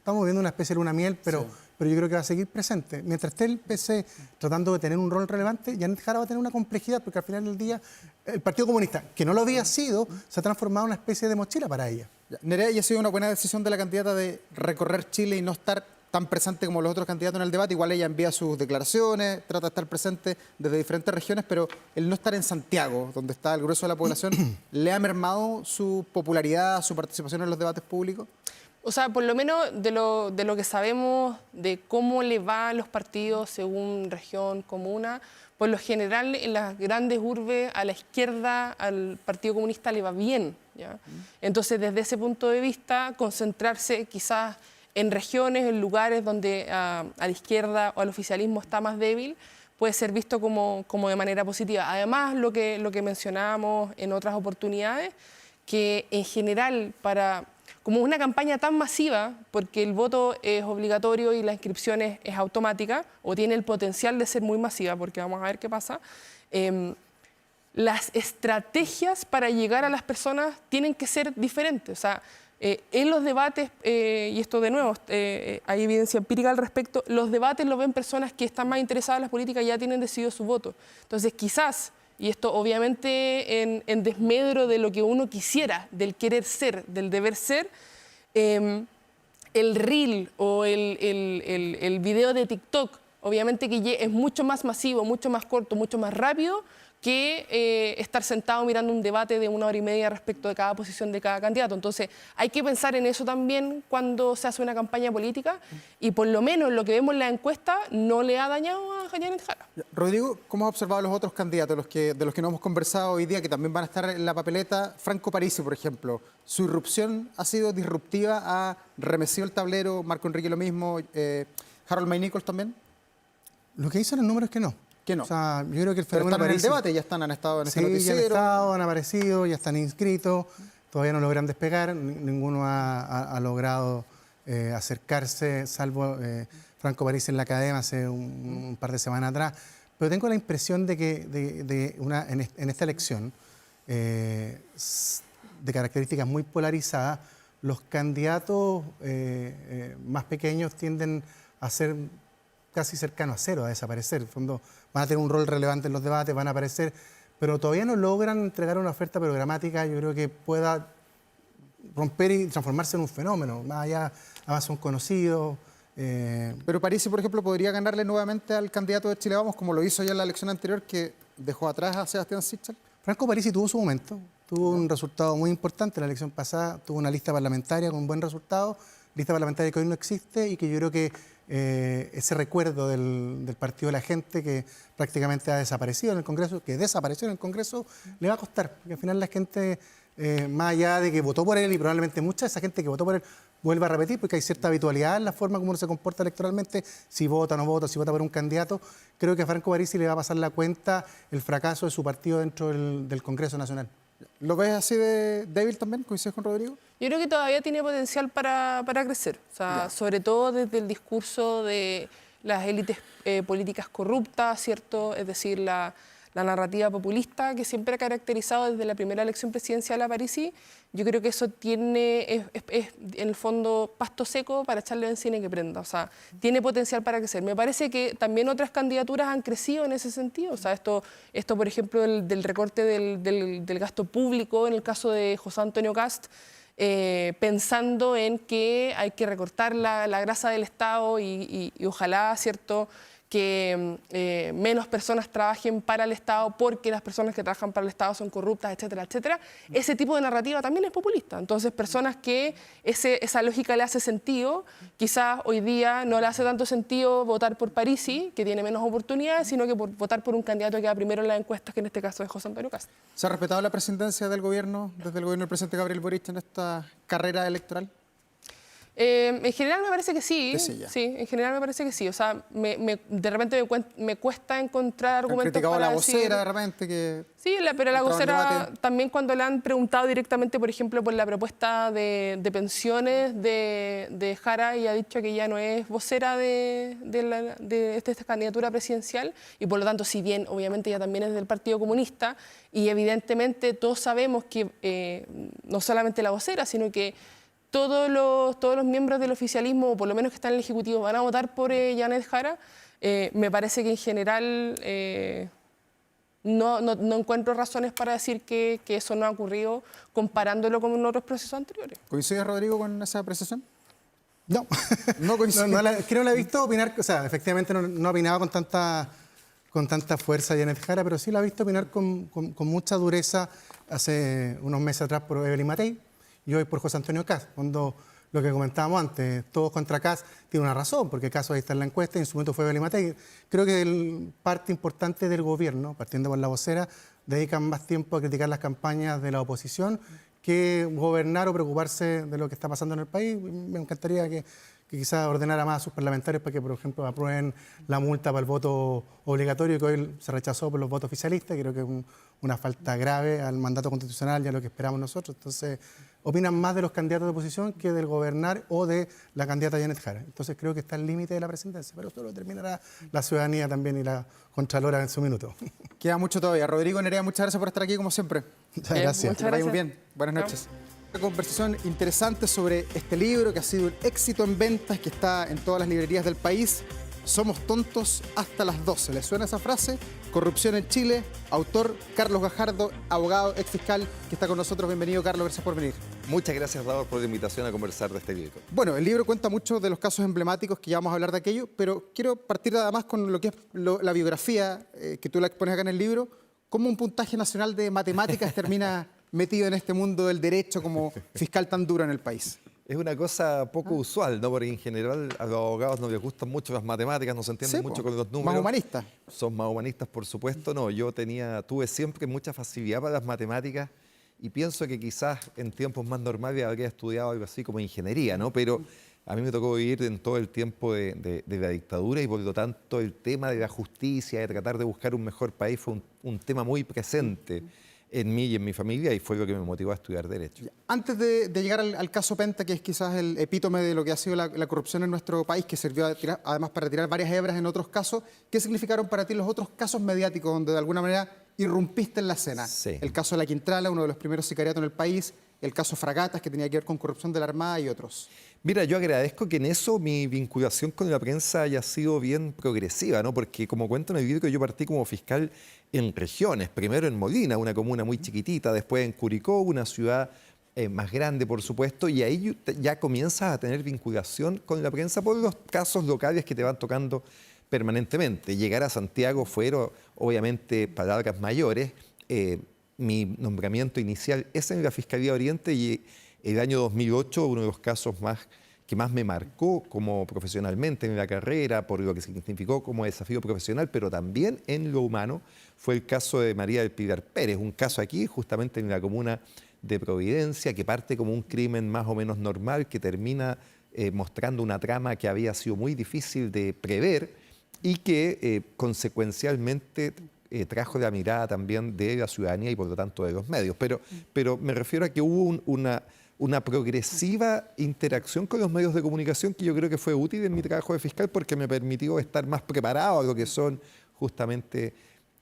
Speaker 4: estamos viendo una especie de luna miel, pero yo creo que va a seguir presente. Mientras esté el PC tratando de tener un rol relevante, Janet Jara va a tener una complejidad, porque al final del día el Partido Comunista, que no lo había sido, se ha transformado en una especie de mochila para ella.
Speaker 2: Nerea, ¿y ha sido una buena decisión de la candidata de recorrer Chile y no estar tan presente como los otros candidatos en el debate? Igual ella envía sus declaraciones, trata de estar presente desde diferentes regiones, pero el no estar en Santiago, donde está el grueso de la población, ¿le ha mermado su popularidad, su participación en los debates públicos?
Speaker 3: O sea, por lo menos de lo que sabemos de cómo le va a los partidos según región, comuna, por lo general en las grandes urbes a la izquierda, al Partido Comunista le va bien, ¿ya? Entonces, desde ese punto de vista, concentrarse quizás en regiones, en lugares donde a la izquierda o al oficialismo está más débil, puede ser visto como de manera positiva. Además, lo que mencionábamos en otras oportunidades, que en general como una campaña tan masiva, porque el voto es obligatorio y la inscripción es automática, o tiene el potencial de ser muy masiva, porque vamos a ver qué pasa, las estrategias para llegar a las personas tienen que ser diferentes. O sea, en los debates, y esto de nuevo, hay evidencia empírica al respecto, los debates los ven personas que están más interesadas en las políticas y ya tienen decidido su voto. Entonces, quizás, y esto obviamente en desmedro de lo que uno quisiera, del querer ser, del deber ser, el reel o el video de TikTok, obviamente que es mucho más masivo, mucho más corto, mucho más rápido, que estar sentado mirando un debate de 1 hora y media respecto de cada posición de cada candidato. Entonces, hay que pensar en eso también cuando se hace una campaña política, y por lo menos lo que vemos en la encuesta no le ha dañado a Janet Jara.
Speaker 2: Rodrigo, ¿cómo has observado los otros candidatos, de los que no hemos conversado hoy día, que también van a estar en la papeleta? Franco Parisi, por ejemplo, ¿su irrupción ha sido disruptiva? ¿Ha remecido el tablero? ¿Marco Enrique lo mismo? ¿Harold May Nichols también?
Speaker 4: Lo que dicen los números es que no.
Speaker 2: Que no.
Speaker 4: O sea, yo creo que el
Speaker 2: Pero
Speaker 4: fenómeno
Speaker 2: están en el
Speaker 4: Parisi,
Speaker 2: debate, ya han estado en este
Speaker 4: sí,
Speaker 2: noticiero.
Speaker 4: ya han estado, han aparecido, ya están inscritos, todavía no logran despegar, ninguno ha logrado acercarse, salvo Franco Parisi en la academia hace un par de semanas atrás. Pero tengo la impresión de que en esta elección, de características muy polarizadas, los candidatos más pequeños tienden a ser casi cercanos a cero, a desaparecer. En el fondo, van a tener un rol relevante en los debates, van a aparecer, pero todavía no logran entregar una oferta programática, yo creo que pueda romper y transformarse en un fenómeno. Más allá, además son conocidos.
Speaker 2: Pero Parisi, por ejemplo, podría ganarle nuevamente al candidato de Chile Vamos, como lo hizo ya en la elección anterior, que dejó atrás a Sebastián Sichel.
Speaker 4: Franco Parisi tuvo su momento, tuvo un resultado muy importante en la elección pasada, tuvo una lista parlamentaria con buen resultado, lista parlamentaria que hoy no existe y que yo creo que ese recuerdo del Partido de la Gente, que prácticamente ha desaparecido en el Congreso, que desapareció en el Congreso, le va a costar, porque al final la gente, más allá de que votó por él, y probablemente mucha de esa gente que votó por él vuelva a repetir, porque hay cierta habitualidad en la forma como uno se comporta electoralmente, si vota o no vota, si vota por un candidato. Creo que a Franco Parisi le va a pasar la cuenta el fracaso de su partido dentro del Congreso Nacional.
Speaker 2: ¿Lo ves así de débil también? ¿Coincides con Rodrigo?
Speaker 3: Yo creo que todavía tiene potencial para crecer, o sea, sobre todo desde el discurso de las élites políticas corruptas, ¿cierto? Es decir, la narrativa populista que siempre ha caracterizado desde la primera elección presidencial a Parisi. Yo creo que eso es en el fondo pasto seco para echarle benzina y que prenda, o sea, tiene potencial para crecer. Me parece que también otras candidaturas han crecido en ese sentido, o sea, esto por ejemplo, del recorte del gasto público, en el caso de José Antonio Kast, pensando en que hay que recortar la grasa del Estado y ojalá, ¿cierto?, que menos personas trabajen para el Estado porque las personas que trabajan para el Estado son corruptas, etcétera, etcétera. Ese tipo de narrativa también es populista. Entonces, personas que esa lógica le hace sentido, quizás hoy día no le hace tanto sentido votar por Parisi, que tiene menos oportunidades, sino que votar por un candidato que queda primero en las encuestas, que en este caso es José Antonio Kast.
Speaker 2: ¿Se ha respetado la presidencia del gobierno, desde el gobierno del presidente Gabriel Boric en esta carrera electoral?
Speaker 3: En general me parece que sí,
Speaker 2: Sí,
Speaker 3: en general me parece que sí. O sea, de repente me cuesta encontrar argumentos
Speaker 2: criticado
Speaker 3: para
Speaker 2: a la
Speaker 3: decir...
Speaker 2: vocera de repente que...
Speaker 3: Sí, pero la vocera también cuando le han preguntado directamente, por ejemplo, por la propuesta de pensiones de Jara, y ha dicho que ya no es vocera de esta candidatura presidencial, y por lo tanto, si bien obviamente ella también es del Partido Comunista, y evidentemente todos sabemos que no solamente la vocera, sino que todos los miembros del oficialismo, o por lo menos que están en el Ejecutivo, van a votar por Janet Jara, me parece que en general no encuentro razones para decir que eso no ha ocurrido comparándolo con otros procesos anteriores.
Speaker 2: ¿Coincide, Rodrigo, con esa apreciación?
Speaker 4: No,
Speaker 2: No coincide.
Speaker 4: es que no la he visto opinar, o sea, efectivamente no opinaba con tanta fuerza Janet Jara, pero sí la he visto opinar con mucha dureza hace unos meses atrás por Evelyn Matei y hoy por José Antonio Kast, cuando lo que comentábamos antes, todos contra Kast, tiene una razón, porque Kast ahí está en la encuesta y en su momento fue Evelyn Matei. Creo que parte importante del gobierno, partiendo por la vocera, dedican más tiempo a criticar las campañas de la oposición que gobernar o preocuparse de lo que está pasando en el país. Me encantaría que quizás ordenara más a sus parlamentarios para que, por ejemplo, aprueben la multa para el voto obligatorio que hoy se rechazó por los votos oficialistas. Creo que es una falta grave al mandato constitucional y a lo que esperamos nosotros. Entonces, opinan más de los candidatos de oposición que del gobernar o de la candidata Janet Jara. Entonces, creo que está el límite de la presidencia, pero eso lo determinará la ciudadanía también y la Contralora en su minuto.
Speaker 2: Queda mucho todavía. Rodrigo, Nerea, muchas gracias por estar aquí, como siempre.
Speaker 4: Muchas gracias.
Speaker 3: Muchas
Speaker 2: Que vaya muy
Speaker 3: gracias.
Speaker 2: bien. Buenas noches. Una conversación interesante sobre este libro que ha sido un éxito en ventas, que está en todas las librerías del país. Somos tontos hasta las 12. ¿Les suena esa frase? Corrupción en Chile. Autor Carlos Gajardo, abogado, exfiscal, que está con nosotros. Bienvenido, Carlos. Gracias por venir.
Speaker 1: Muchas gracias, Davor, por la invitación a conversar de este libro.
Speaker 2: Bueno, el libro cuenta muchos de los casos emblemáticos que ya vamos a hablar de aquello, pero quiero partir además con lo que es la biografía que tú la expones acá en el libro. ¿Cómo un puntaje nacional de matemáticas termina metido en este mundo del derecho como fiscal tan duro en el país?
Speaker 1: Es una cosa poco usual, ¿no? Porque en general a los abogados no les gustan mucho las matemáticas, no se entienden
Speaker 2: Sí,
Speaker 1: mucho
Speaker 2: po.
Speaker 1: con los números.
Speaker 2: Más humanista.
Speaker 1: Son más humanistas, por supuesto. No, yo tuve siempre mucha facilidad para las matemáticas y pienso que quizás en tiempos más normales habría estudiado algo así como ingeniería, ¿no? Pero a mí me tocó vivir en todo el tiempo de la dictadura y por lo tanto el tema de la justicia, de tratar de buscar un mejor país fue un tema muy presente en mí y en mi familia y fue lo que me motivó a estudiar Derecho.
Speaker 2: Antes de llegar al caso Penta, que es quizás el epítome de lo que ha sido la corrupción en nuestro país, que sirvió además para tirar varias hebras en otros casos, ¿qué significaron para ti los otros casos mediáticos donde de alguna manera irrumpiste en la escena?
Speaker 1: Sí.
Speaker 2: El caso de La Quintrala, uno de los primeros sicariatos en el país, el caso Fragatas, que tenía que ver con corrupción de la Armada y otros.
Speaker 1: Mira, yo agradezco que en eso mi vinculación con la prensa haya sido bien progresiva, ¿no? Porque como cuento en el libro, yo partí como fiscal en regiones, primero en Molina, una comuna muy chiquitita, después en Curicó, una ciudad más grande, por supuesto, y ahí ya comienzas a tener vinculación con la prensa por los casos locales que te van tocando permanentemente. Llegar a Santiago fueron, obviamente, palabras mayores. Mi nombramiento inicial es en la Fiscalía Oriente y el año 2008, uno de los casos que más me marcó como profesionalmente en la carrera, por lo que significó como desafío profesional, pero también en lo humano, fue el caso de María del Pilar Pérez, un caso aquí justamente en la comuna de Providencia, que parte como un crimen más o menos normal, que termina mostrando una trama que había sido muy difícil de prever y que consecuencialmente trajo la mirada también de la ciudadanía y por lo tanto de los medios. Pero me refiero a que hubo una progresiva interacción con los medios de comunicación que yo creo que fue útil en mi trabajo de fiscal porque me permitió estar más preparado a lo que son justamente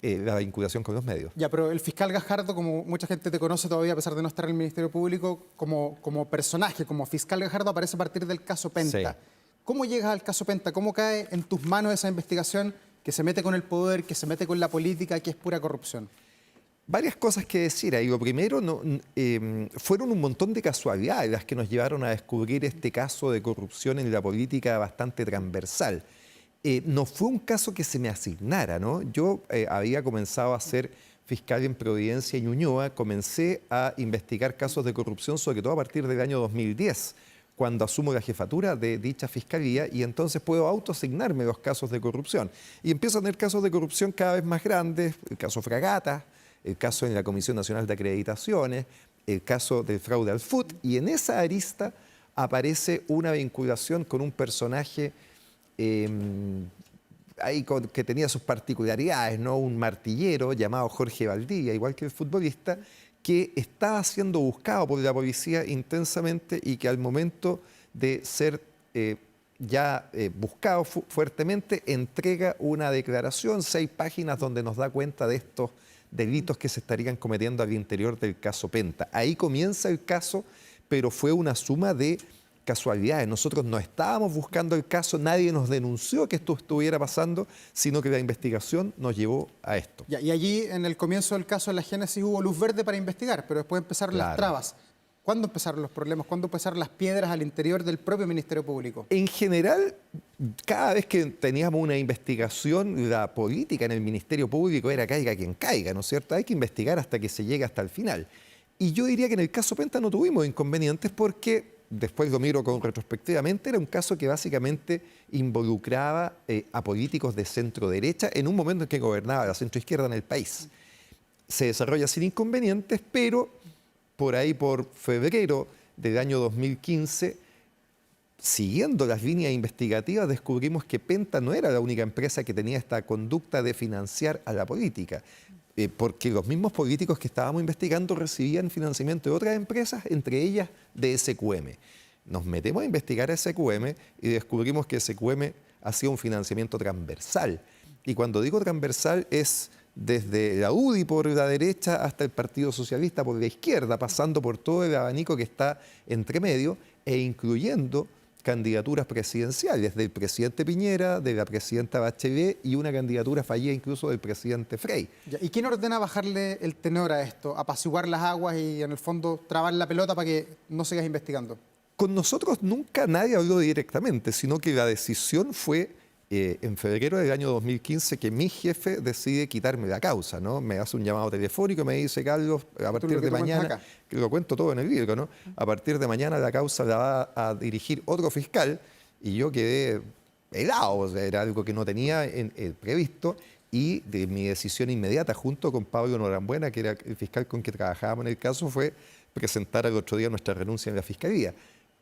Speaker 1: la vinculación con los medios.
Speaker 2: Ya, pero el fiscal Gajardo, como mucha gente te conoce todavía, a pesar de no estar en el Ministerio Público, como personaje, como fiscal Gajardo, aparece a partir del caso Penta.
Speaker 1: Sí.
Speaker 2: ¿Cómo llegas al caso Penta? ¿Cómo cae en tus manos esa investigación que se mete con el poder, que se mete con la política, que es pura corrupción?
Speaker 1: Varias cosas que decir ahí. Lo primero, fueron un montón de casualidades las que nos llevaron a descubrir este caso de corrupción en la política bastante transversal. No fue un caso que se me asignara, ¿no? Yo había comenzado a ser fiscal en Providencia y Ñuñoa, comencé a investigar casos de corrupción, sobre todo a partir del año 2010, cuando asumo la jefatura de dicha fiscalía y entonces puedo autoasignarme los casos de corrupción. Y empiezo a tener casos de corrupción cada vez más grandes, el caso Fragatas, el caso en la Comisión Nacional de Acreditaciones, el caso del fraude al FUT, y en esa arista aparece una vinculación con un personaje que tenía sus particularidades, ¿no? Un martillero llamado Jorge Valdivia, igual que el futbolista, que estaba siendo buscado por la policía intensamente y que al momento de ser buscado fuertemente entrega una declaración, 6 páginas, donde nos da cuenta de estos delitos que se estarían cometiendo al interior del caso Penta. Ahí comienza el caso, pero fue una suma de casualidades. Nosotros no estábamos buscando el caso, nadie nos denunció que esto estuviera pasando, sino que la investigación nos llevó a esto.
Speaker 2: Ya, y allí, en el comienzo del caso de la Génesis, hubo luz verde para investigar, pero después empezaron las trabas. ¿Cuándo empezaron los problemas? ¿Cuándo empezaron las piedras al interior del propio Ministerio Público?
Speaker 1: En general, cada vez que teníamos una investigación, la política en el Ministerio Público era caiga quien caiga, ¿no es cierto? Hay que investigar hasta que se llegue hasta el final. Y yo diría que en el caso Penta no tuvimos inconvenientes porque, después lo miro retrospectivamente, era un caso que básicamente involucraba a políticos de centro derecha en un momento en que gobernaba la centro izquierda en el país. Se desarrolla sin inconvenientes, pero por ahí, por febrero del año 2015, siguiendo las líneas investigativas, descubrimos que Penta no era la única empresa que tenía esta conducta de financiar a la política, porque los mismos políticos que estábamos investigando recibían financiamiento de otras empresas, entre ellas de SQM. Nos metemos a investigar a SQM y descubrimos que SQM hacía un financiamiento transversal. Y cuando digo transversal es desde la UDI por la derecha hasta el Partido Socialista por la izquierda, pasando por todo el abanico que está entre medio e incluyendo candidaturas presidenciales del presidente Piñera, de la presidenta Bachelet y una candidatura fallida incluso del presidente Frey.
Speaker 2: ¿Y quién ordena bajarle el tenor a esto? ¿Apaciguar las aguas y en el fondo trabar la pelota para que no sigas investigando?
Speaker 1: Con nosotros nunca nadie habló directamente, sino que la decisión fue en febrero del año 2015 que mi jefe decide quitarme la causa, ¿no? Me hace un llamado telefónico y me dice, Carlos, a partir de mañana, que lo cuento todo en el libro, ¿no? A partir de mañana la causa la va a dirigir otro fiscal, y yo quedé helado, o sea, era algo que no tenía previsto, y de mi decisión inmediata, junto con Pablo Norambuena, que era el fiscal con que trabajábamos en el caso, fue presentar al otro día nuestra renuncia en la Fiscalía.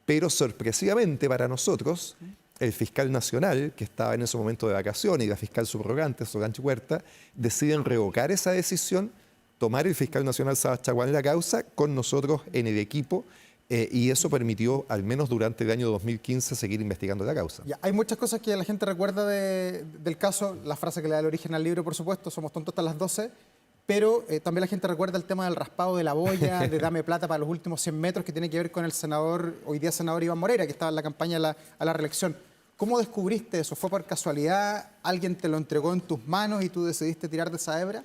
Speaker 1: Pero sorpresivamente para nosotros, el fiscal nacional, que estaba en ese momento de vacaciones, y la fiscal subrogante, Solange Huerta, deciden revocar esa decisión, tomar el fiscal nacional Sabas Chaguán la causa con nosotros en el equipo, y eso permitió, al menos durante el año 2015, seguir investigando la causa.
Speaker 2: Ya, hay muchas cosas que la gente recuerda del caso, la frase que le da el origen al libro, por supuesto, somos tontos hasta las 12, pero también la gente recuerda el tema del raspado de la boya, de dame plata para los últimos 100 metros, que tiene que ver con el senador, hoy día senador Iván Moreira, que estaba en la campaña a la reelección. ¿Cómo descubriste eso? ¿Fue por casualidad? ¿Alguien te lo entregó en tus manos y tú decidiste tirar de esa hebra?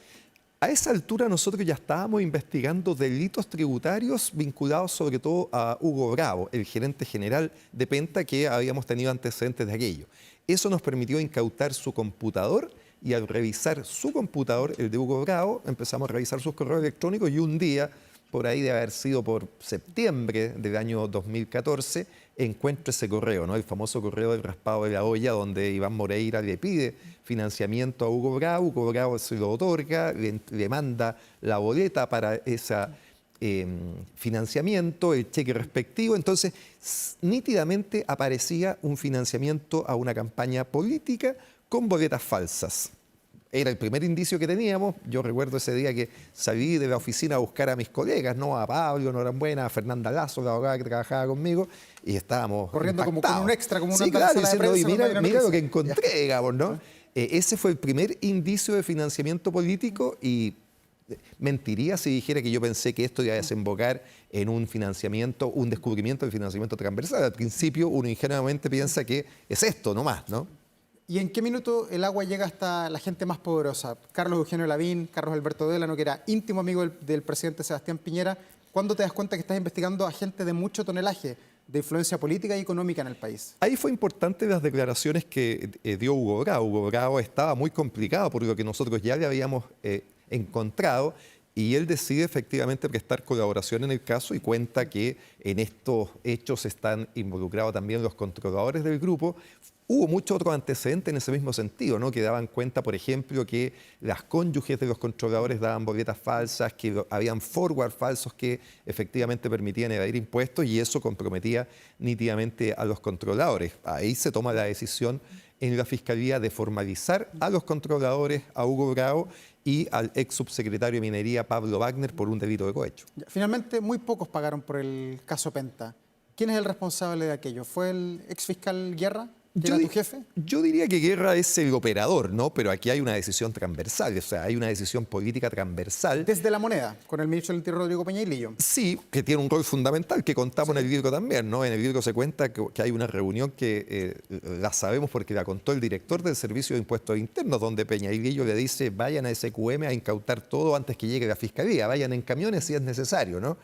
Speaker 1: A esa altura nosotros ya estábamos investigando delitos tributarios vinculados sobre todo a Hugo Bravo, el gerente general de Penta, que habíamos tenido antecedentes de aquello. Eso nos permitió incautar su computador, y al revisar su computador, el de Hugo Bravo, empezamos a revisar sus correos electrónicos, y un día, por ahí de haber sido por septiembre del año 2014, encuentro ese correo, ¿no? El famoso correo del raspado de la olla, donde Iván Moreira le pide financiamiento a Hugo Bravo se lo otorga, le manda la boleta para ese financiamiento, el cheque respectivo. Entonces, nítidamente aparecía un financiamiento a una campaña política con boletas falsas. Era el primer indicio que teníamos. Yo recuerdo ese día que salí de la oficina a buscar a mis colegas, ¿no? A Pablo Norambuena, a Fernanda Lazo, la abogada que trabajaba conmigo, y estábamos
Speaker 2: corriendo como con un extra, como una
Speaker 1: claro, diciendo,
Speaker 2: prensa,
Speaker 1: mira lo que encontré, digamos, ¿no? Ese fue el primer indicio de financiamiento político, y mentiría si dijera que yo pensé que esto iba a desembocar en un financiamiento, un descubrimiento del financiamiento transversal. Al principio uno ingenuamente piensa que es esto nomás, ¿no?
Speaker 2: ¿Y en qué minuto el agua llega hasta la gente más poderosa? Carlos Eugenio Lavín, Carlos Alberto Delano, que era íntimo amigo del presidente Sebastián Piñera. ¿Cuándo te das cuenta que estás investigando a gente de mucho tonelaje, de influencia política y económica en el país?
Speaker 1: Ahí fue importante las declaraciones que dio Hugo Bravo. Hugo Bravo estaba muy complicado por lo que nosotros ya le habíamos encontrado, y él decide efectivamente prestar colaboración en el caso, y cuenta que en estos hechos están involucrados también los controladores del grupo. Hubo muchos otros antecedentes en ese mismo sentido, ¿no? Que daban cuenta, por ejemplo, que las cónyuges de los controladores daban boletas falsas, que habían forward falsos que efectivamente permitían evadir impuestos, y eso comprometía nítidamente a los controladores. Ahí se toma la decisión en la Fiscalía de formalizar a los controladores, a Hugo Bravo y al ex subsecretario de Minería, Pablo Wagner, por un delito de cohecho.
Speaker 2: Finalmente, muy pocos pagaron por el caso Penta. ¿Quién es el responsable de aquello? ¿Fue el ex fiscal Guerra? ¿Quién era tu jefe?
Speaker 1: Yo diría que Guerra es el operador, ¿no? Pero aquí hay una decisión transversal, o sea, hay una decisión política transversal.
Speaker 2: Desde La Moneda, con el ministro del Interior Rodrigo Peñailillo.
Speaker 1: Sí, que tiene un rol fundamental que contamos en el Virgo también, ¿no? En el Virgo se cuenta que hay una reunión que la sabemos porque la contó el director del Servicio de Impuestos Internos, donde Peñailillo le dice, vayan a SQM a incautar todo antes que llegue la Fiscalía, vayan en camiones si es necesario, ¿no?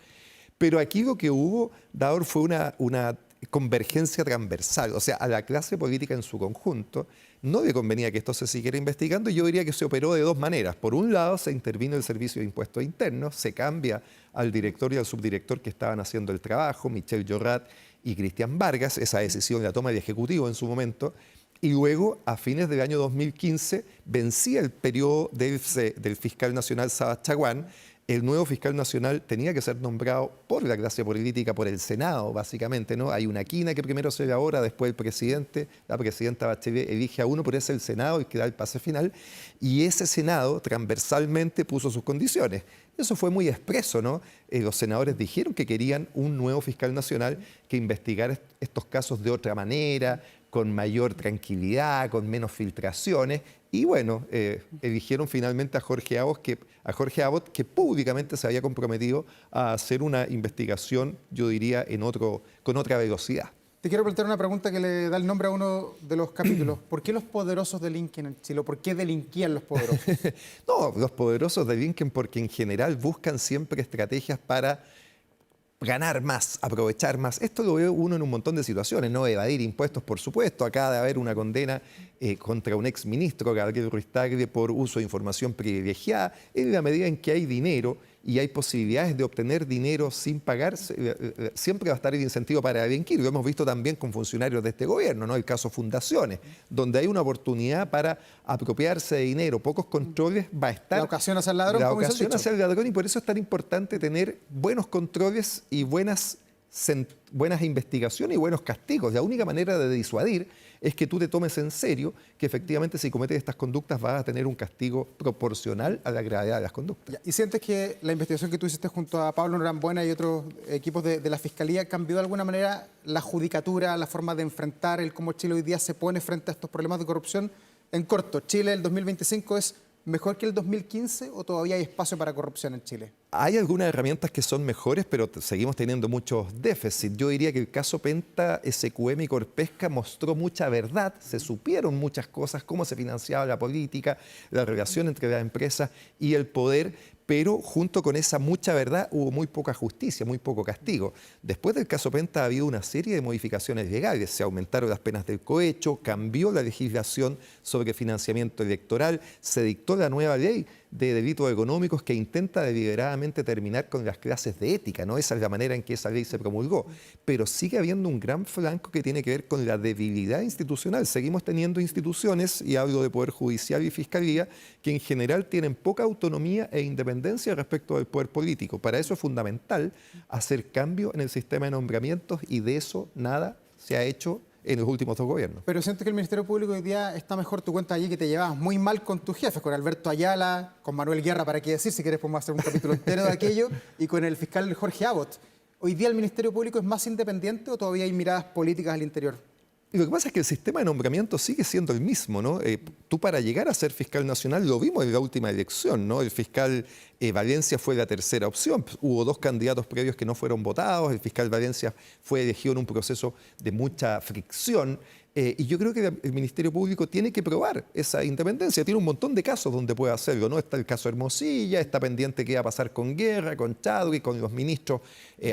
Speaker 1: Pero aquí lo que hubo, Daor, fue una convergencia transversal, o sea, a la clase política en su conjunto no le convenía que esto se siguiera investigando y yo diría que se operó de dos maneras. Por un lado, se intervino el Servicio de Impuestos Internos, se cambia al director y al subdirector que estaban haciendo el trabajo, Michelle Llorat y Cristian Vargas, esa decisión la toma el Ejecutivo en su momento, y luego, a fines del año 2015, vencía el periodo del fiscal nacional Sabas Chaguán. El nuevo fiscal nacional tenía que ser nombrado por la clase política, por el Senado, básicamente, ¿no? Hay una quina que primero se elabora, después el presidente, la presidenta Bachelet elige a uno, pero es el Senado el que da el pase final, y ese Senado transversalmente puso sus condiciones. Eso fue muy expreso, ¿no? Los senadores dijeron que querían un nuevo fiscal nacional que investigara estos casos de otra manera, con mayor tranquilidad, con menos filtraciones. Y bueno, eligieron finalmente a Jorge Abbott, que públicamente se había comprometido a hacer una investigación, yo diría, con otra velocidad.
Speaker 2: Te quiero plantear una pregunta que le da el nombre a uno de los capítulos. ¿Por qué los poderosos delinquen en Chile? ¿Por qué delinquían los poderosos?
Speaker 1: No, los poderosos delinquen porque en general buscan siempre estrategias para ganar más, aprovechar más. Esto lo ve uno en un montón de situaciones, ¿no? Evadir impuestos, por supuesto. Acaba de haber una condena contra un exministro, Gabriel Ruiz Tagle, por uso de información privilegiada. En la medida en que hay dinero y hay posibilidades de obtener dinero sin pagar, siempre va a estar el incentivo para delinquir. Lo hemos visto también con funcionarios de este gobierno, ¿no? El caso Fundaciones, donde hay una oportunidad para apropiarse de dinero, pocos controles, va a estar...
Speaker 2: La ocasión hacia el ladrón,
Speaker 1: La
Speaker 2: como dice el
Speaker 1: ocasión
Speaker 2: dicho.
Speaker 1: hacia el ladrón, y por eso es tan importante tener buenos controles y buenas investigaciones y buenos castigos. La única manera de disuadir es que tú te tomes en serio que efectivamente si cometes estas conductas vas a tener un castigo proporcional a la gravedad de las conductas.
Speaker 2: Ya, ¿y sientes que la investigación que tú hiciste junto a Pablo Norambuena y otros equipos de la Fiscalía cambió de alguna manera la judicatura, la forma de enfrentar el cómo Chile hoy día se pone frente a estos problemas de corrupción? En corto, ¿Chile el 2025 es mejor que el 2015 o todavía hay espacio para corrupción en Chile?
Speaker 1: Hay algunas herramientas que son mejores, pero seguimos teniendo muchos déficits. Yo diría que el caso Penta, SQM y Corpesca mostró mucha verdad, se supieron muchas cosas, cómo se financiaba la política, la relación entre las empresas y el poder, pero junto con esa mucha verdad hubo muy poca justicia, muy poco castigo. Después del caso Penta ha habido una serie de modificaciones legales, se aumentaron las penas del cohecho, cambió la legislación sobre financiamiento electoral, se dictó la nueva ley de delitos económicos que intenta deliberadamente terminar con las clases de ética, ¿no? Esa es la manera en que esa ley se promulgó. Pero sigue habiendo un gran flanco que tiene que ver con la debilidad institucional. Seguimos teniendo instituciones, y hablo de Poder Judicial y Fiscalía, que en general tienen poca autonomía e independencia respecto del poder político. Para eso es fundamental hacer cambio en el sistema de nombramientos y de eso nada se ha hecho en los últimos dos gobiernos.
Speaker 2: Pero siento que el Ministerio Público hoy día está mejor. Tu cuenta allí que te llevabas muy mal con tus jefes, con Alberto Ayala, con Manuel Guerra, para qué decir, si quieres podemos hacer un capítulo entero de aquello, y con el fiscal Jorge Abbott. ¿Hoy día el Ministerio Público es más independiente o todavía hay miradas políticas al interior?
Speaker 1: Y lo que pasa es que el sistema de nombramiento sigue siendo el mismo, ¿no? Tú para llegar a ser fiscal nacional lo vimos en la última elección, ¿no? El fiscal Valencia fue la tercera opción. Hubo dos candidatos previos que no fueron votados. El fiscal Valencia fue elegido en un proceso de mucha fricción. Y yo creo que el Ministerio Público tiene que probar esa independencia. Tiene un montón de casos donde puede hacerlo, ¿no? Está el caso Hermosilla, está pendiente qué va a pasar con Guerra, con Chadwick, con los ministros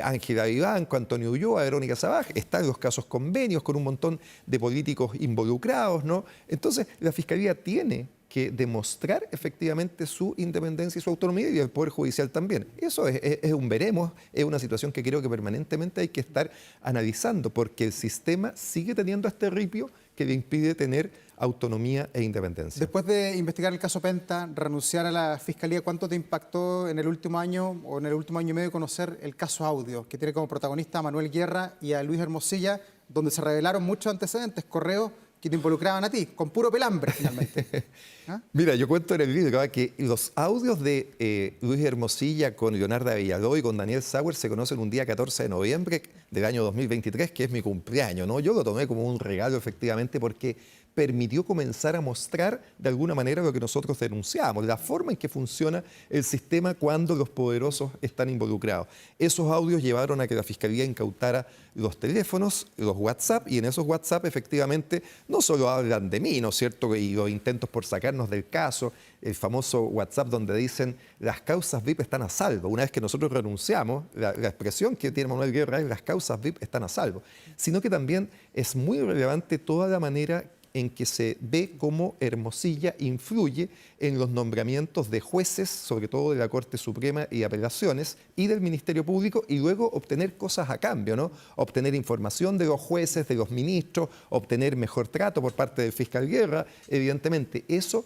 Speaker 1: Ángela Vivanco, Antonio Ulloa, Verónica Sabaj. Están los casos convenios con un montón de políticos involucrados, ¿no? Entonces, la Fiscalía tiene que demostrar efectivamente su independencia y su autonomía, y el Poder Judicial también. Eso es un veremos, es una situación que creo que permanentemente hay que estar analizando, porque el sistema sigue teniendo este ripio que le impide tener autonomía e independencia.
Speaker 2: Después de investigar el caso Penta, renunciar a la Fiscalía, ¿cuánto te impactó en el último año o en el último año y medio conocer el caso Audio, que tiene como protagonista a Manuel Guerra y a Luis Hermosilla, donde se revelaron muchos antecedentes, correos que te involucraban a ti, con puro pelambre finalmente. ¿Ah?
Speaker 1: Mira, yo cuento en el libro que los audios de Luis Hermosilla con Leonardo Villaló y con Daniel Sauer se conocen un día 14 de noviembre del año 2023, que es mi cumpleaños, ¿no? Yo lo tomé como un regalo, efectivamente, porque permitió comenzar a mostrar de alguna manera lo que nosotros denunciamos, la forma en que funciona el sistema cuando los poderosos están involucrados. Esos audios llevaron a que la Fiscalía incautara los teléfonos, los WhatsApp, y en esos WhatsApp efectivamente no solo hablan de mí, ¿no es cierto?, y los intentos por sacarnos del caso, el famoso WhatsApp donde dicen las causas VIP están a salvo. Una vez que nosotros renunciamos, la expresión que tiene Manuel Guerra es las causas VIP están a salvo, sino que también es muy relevante toda la manera en que se ve cómo Hermosilla influye en los nombramientos de jueces, sobre todo de la Corte Suprema y Apelaciones, y del Ministerio Público, y luego obtener cosas a cambio, ¿no? Obtener información de los jueces, de los ministros, obtener mejor trato por parte del fiscal Guerra. Evidentemente, eso,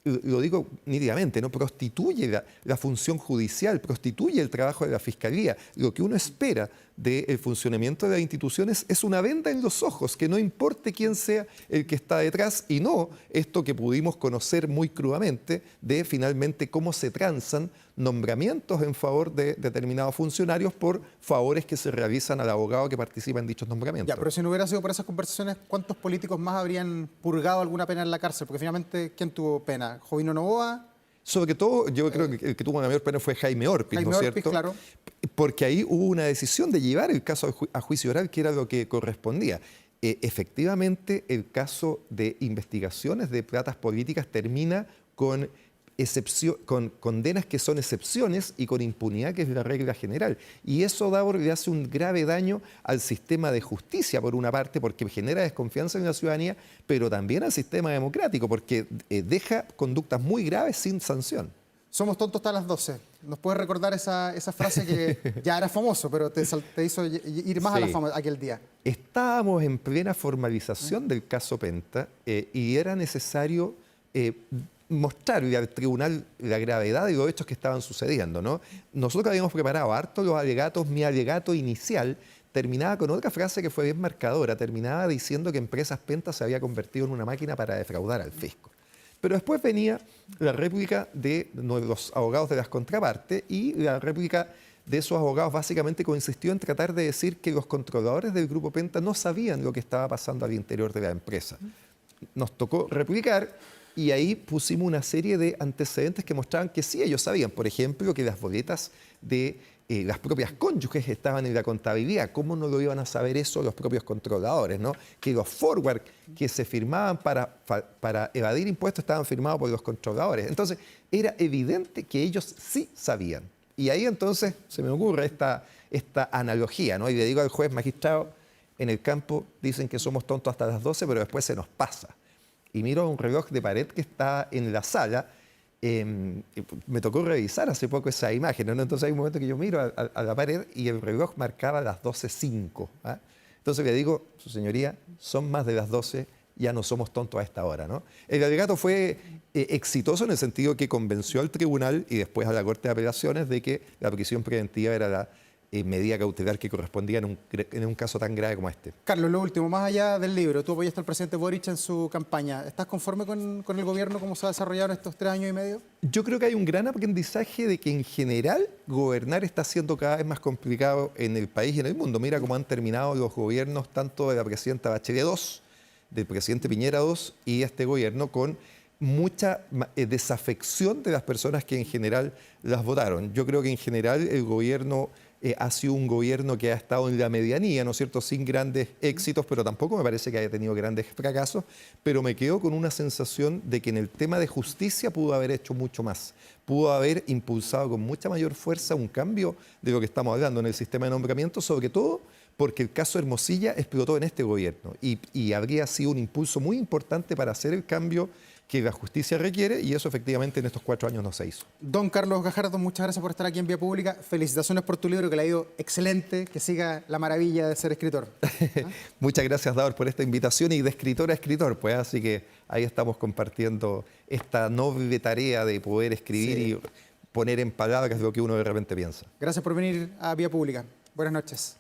Speaker 1: lo digo nítidamente, ¿no?, prostituye la función judicial, prostituye el trabajo de la Fiscalía. Lo que uno espera del funcionamiento de las instituciones es una venda en los ojos, que no importe quién sea el que está detrás, y no esto que pudimos conocer muy crudamente de finalmente cómo se transan nombramientos en favor de determinados funcionarios por favores que se realizan al abogado que participa en dichos nombramientos.
Speaker 2: Ya, pero si no hubiera sido por esas conversaciones, ¿cuántos políticos más habrían purgado alguna pena en la cárcel? Porque finalmente, ¿quién tuvo pena? ¿Jovino Novoa?
Speaker 1: Sobre todo, yo creo que el que tuvo una mayor pena fue Jaime Orpiz, ¿no es cierto?
Speaker 2: Claro.
Speaker 1: Porque ahí hubo una decisión de llevar el caso a juicio oral, que era lo que correspondía. Efectivamente, el caso de investigaciones de platas políticas termina con condenas que son excepciones y con impunidad, que es la regla general. Y eso, Davor, le hace un grave daño al sistema de justicia, por una parte, porque genera desconfianza en la ciudadanía, pero también al sistema democrático, porque deja conductas muy graves sin sanción.
Speaker 2: Somos tontos hasta las 12. ¿Nos puedes recordar esa frase que ya era famoso, pero te hizo ir más a la fama aquel día?
Speaker 1: Estábamos en plena formalización del caso Penta y era necesario mostrarle al tribunal la gravedad de los hechos que estaban sucediendo, ¿no? Nosotros habíamos preparado harto los alegatos. Mi alegato inicial terminaba con otra frase que fue bien marcadora. Terminaba diciendo que Empresas Penta se había convertido en una máquina para defraudar al fisco. Pero después venía la réplica de los abogados de las contrapartes, y la réplica de esos abogados básicamente consistió en tratar de decir que los controladores del Grupo Penta no sabían lo que estaba pasando al interior de la empresa. Nos tocó replicar, y ahí pusimos una serie de antecedentes que mostraban que sí, ellos sabían. Por ejemplo, que las boletas de las propias cónyuges estaban en la contabilidad. ¿Cómo no lo iban a saber eso los propios controladores, ¿no? Que los forward que se firmaban para evadir impuestos estaban firmados por los controladores. Entonces, era evidente que ellos sí sabían. Y ahí entonces se me ocurre esta analogía, ¿no? Y le digo al juez: magistrado, en el campo dicen que somos tontos hasta las 12, pero después se nos pasa. Y miro un reloj de pared que está en la sala. Me tocó revisar hace poco esa imagen, ¿no? Entonces hay un momento que yo miro a la pared y el reloj marcaba las 12:05. ¿Ah? Entonces le digo: su señoría, son más de las 12, ya no somos tontos a esta hora, ¿no? El alegato fue exitoso en el sentido que convenció al tribunal y después a la Corte de Apelaciones de que la prisión preventiva era la medida cautelar que correspondía en un caso tan grave como este.
Speaker 2: Carlos, lo último, más allá del libro, tú apoyaste al presidente Boric en su campaña. ¿Estás conforme con el gobierno, cómo se ha desarrollado en estos 3 años y medio?
Speaker 1: Yo creo que hay un gran aprendizaje de que en general gobernar está siendo cada vez más complicado en el país y en el mundo. Mira cómo han terminado los gobiernos tanto de la presidenta Bachelet II, del presidente Piñera II y este gobierno, con mucha desafección de las personas que en general las votaron. Yo creo que en general el gobierno ha sido un gobierno que ha estado en la medianía, ¿no es cierto?, sin grandes éxitos, pero tampoco me parece que haya tenido grandes fracasos, pero me quedo con una sensación de que en el tema de justicia pudo haber hecho mucho más, pudo haber impulsado con mucha mayor fuerza un cambio de lo que estamos hablando en el sistema de nombramiento, sobre todo porque el caso Hermosilla explotó en este gobierno y habría sido un impulso muy importante para hacer el cambio que la justicia requiere, y eso efectivamente en estos 4 años no se hizo.
Speaker 2: Don Carlos Gajardo, muchas gracias por estar aquí en Vía Pública. Felicitaciones por tu libro, que le ha ido excelente, que siga la maravilla de ser escritor.
Speaker 1: Muchas gracias, Davor, por esta invitación, y de escritor a escritor, pues, así que ahí estamos compartiendo esta noble tarea de poder escribir y poner en palabras lo que uno de repente piensa.
Speaker 2: Gracias por venir a Vía Pública. Buenas noches.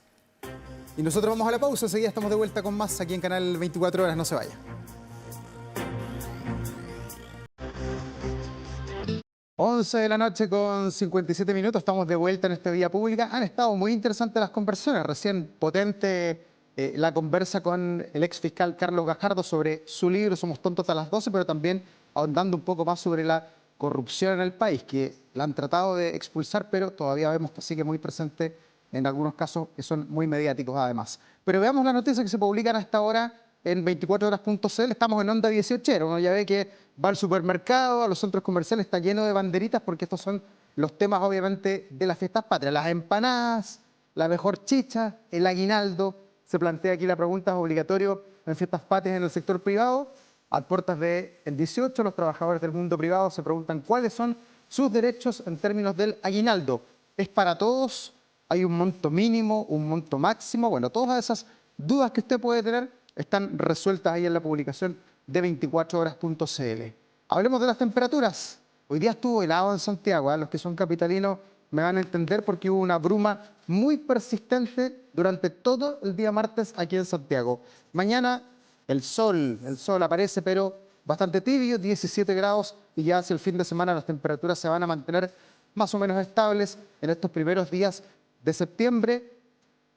Speaker 2: Y nosotros vamos a la pausa, enseguida estamos de vuelta con más aquí en Canal 24 Horas, no se vaya. 11 de la noche con 57 minutos, estamos de vuelta en esta vía pública. Han estado muy interesantes las conversaciones. Recién potente la conversa con el ex fiscal Carlos Gajardo sobre su libro Somos tontos a las 12, pero también ahondando un poco más sobre la corrupción en el país, que la han tratado de expulsar, pero todavía vemos que sigue muy presente en algunos casos que son muy mediáticos además. Pero veamos las noticias que se publican a esta hora en 24horas.cl. Estamos en Onda 18. Uno ya ve que va al supermercado, a los centros comerciales, está lleno de banderitas porque estos son los temas obviamente de las fiestas patrias. Las empanadas, la mejor chicha, el aguinaldo. Se plantea aquí la pregunta, ¿es obligatorio en fiestas patrias en el sector privado? A puertas del 18, los trabajadores del mundo privado se preguntan cuáles son sus derechos en términos del aguinaldo. ¿Es para todos? ¿Hay un monto mínimo, un monto máximo? Bueno, todas esas dudas que usted puede tener están resueltas ahí en la publicación de 24horas.cl. Hablemos de las temperaturas. Hoy día estuvo helado en Santiago. Los que son capitalinos me van a entender porque hubo una bruma muy persistente durante todo el día martes aquí en Santiago. Mañana el sol aparece, pero bastante tibio, 17 grados, y ya hacia el fin de semana las temperaturas se van a mantener más o menos estables en estos primeros días de septiembre,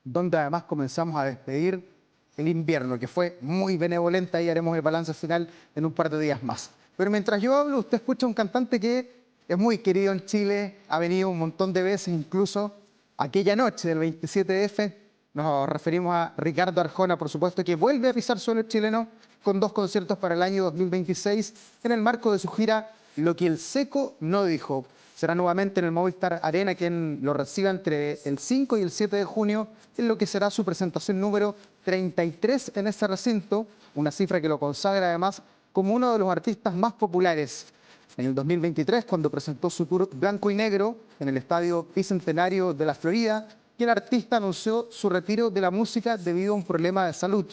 Speaker 2: donde además comenzamos a despedir el invierno, que fue muy benevolente. Ahí haremos el balance final en un par de días más. Pero mientras yo hablo, usted escucha a un cantante que es muy querido en Chile, ha venido un montón de veces, incluso aquella noche del 27F, nos referimos a Ricardo Arjona, por supuesto, que vuelve a pisar suelo chileno con 2 conciertos para el año 2026 en el marco de su gira Lo que el Seco no dijo. Será nuevamente en el Movistar Arena quien lo reciba entre el 5 y el 7 de junio, en lo que será su presentación número 33 en ese recinto, una cifra que lo consagra además como uno de los artistas más populares. En el 2023, cuando presentó su tour Blanco y Negro en el Estadio Bicentenario de la Florida, el artista anunció su retiro de la música debido a un problema de salud.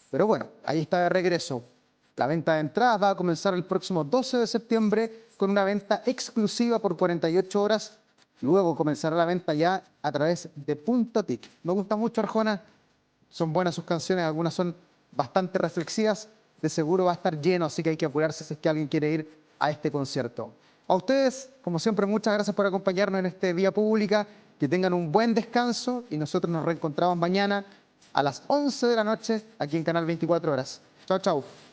Speaker 2: Pero bueno, ahí está de regreso. La venta de entradas va a comenzar el próximo 12 de septiembre con una venta exclusiva por 48 horas. Luego comenzará la venta ya a través de Punto Tic. Me gusta mucho Arjona, son buenas sus canciones, algunas son bastante reflexivas. De seguro va a estar lleno, así que hay que apurarse si es que alguien quiere ir a este concierto. A ustedes, como siempre, muchas gracias por acompañarnos en este Vía Pública. Que tengan un buen descanso y nosotros nos reencontramos mañana a las 11 de la noche aquí en Canal 24 Horas. Chao, chao.